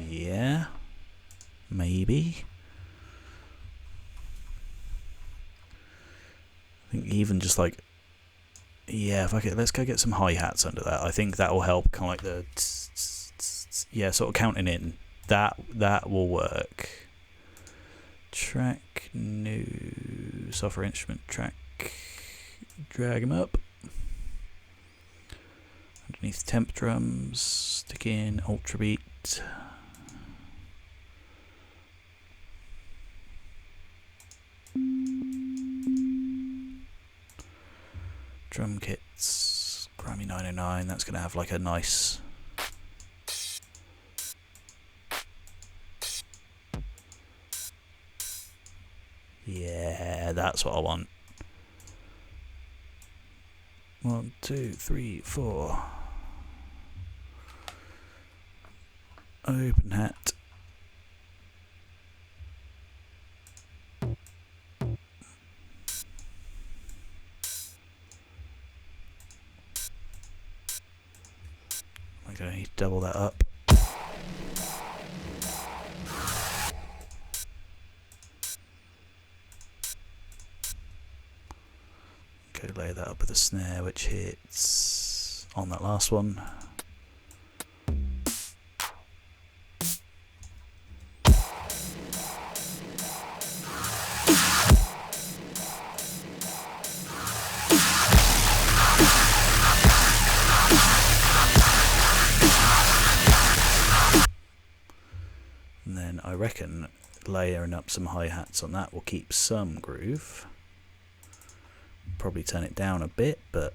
Yeah, maybe. I think even just like, yeah, fuck it, let's go get some hi-hats under that. I think that will help, kind of like the yeah, sort of counting in. That will work. Track new software instrument track. Drag them up. Underneath temp drums, stick in ultra beat. Drum kits, Grammy 909, that's going to have like a nice Yeah, that's what I want. 1, 2, 3, 4. Open hat. We're going to need to double that up. Go lay that up with a snare which hits on that last one. And then I reckon layering up some hi-hats on that will keep some groove. Probably turn it down a bit, but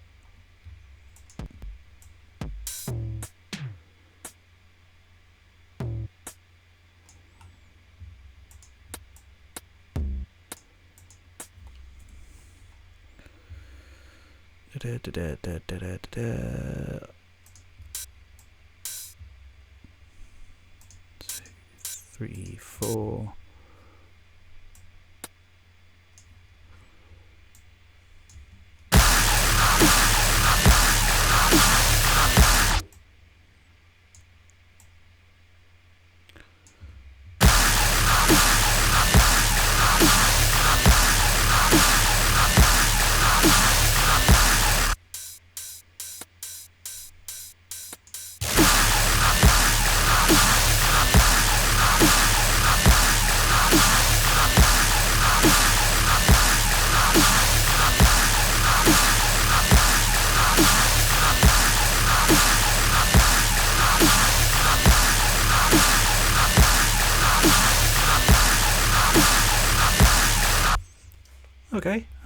da, da, da, da, da, da, da. 2, 3, 4.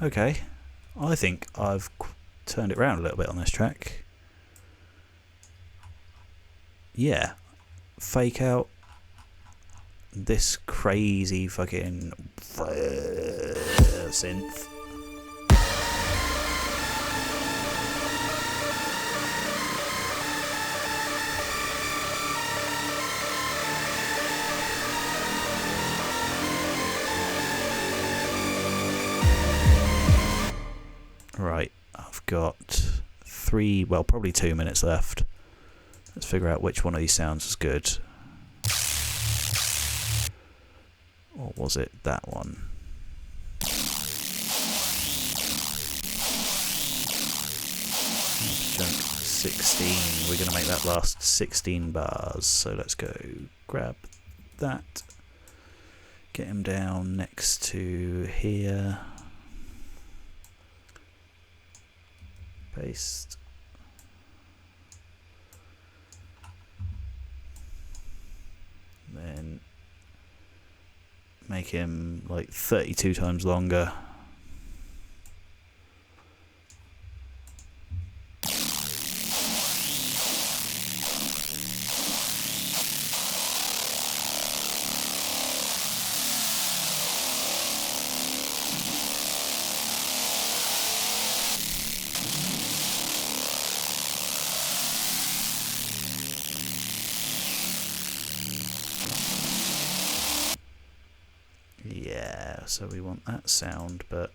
Okay. I think I've turned it around a little bit on this track. Yeah. Fake out this crazy fucking synth. Right, I've got probably 2 minutes left. Let's figure out which one of these sounds is good. Or was it that one? Chunk 16. We're going to make that last 16 bars. So let's go grab that. Get him down next to here. Paste. Then make him like 32 times longer. Yeah, so we want that sound, but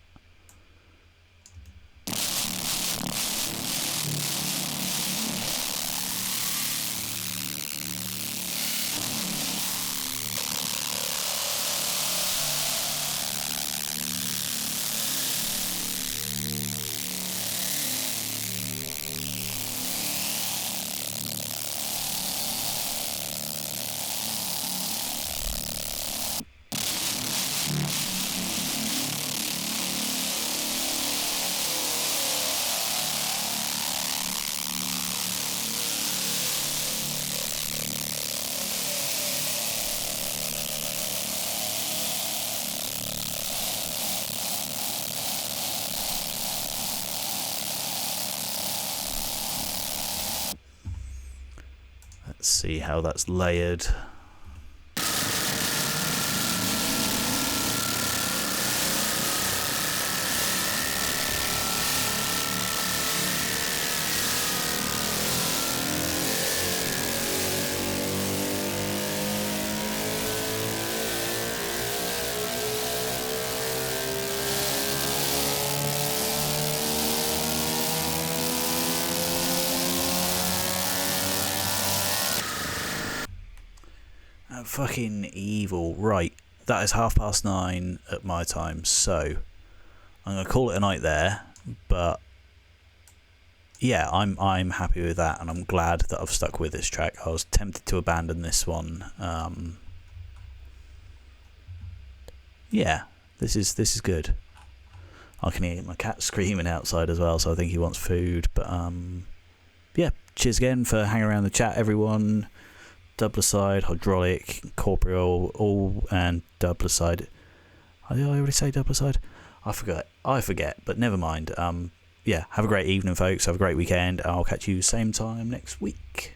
let's see how that's layered. fucking evil. Right, that is 9:30 at my time, so I'm gonna call it a night there. But yeah, I'm happy with that, and I'm glad that I've stuck with this track. I was tempted to abandon this one. Yeah, this is good. I can hear my cat screaming outside as well, so I think he wants food. But yeah, cheers again for hanging around the chat, everyone. Doubler-side, hydraulic, corporeal, all and doubler-side. Did I already say doubler-side? I forget, but never mind. Yeah, have a great evening, folks. Have a great weekend. I'll catch you same time next week.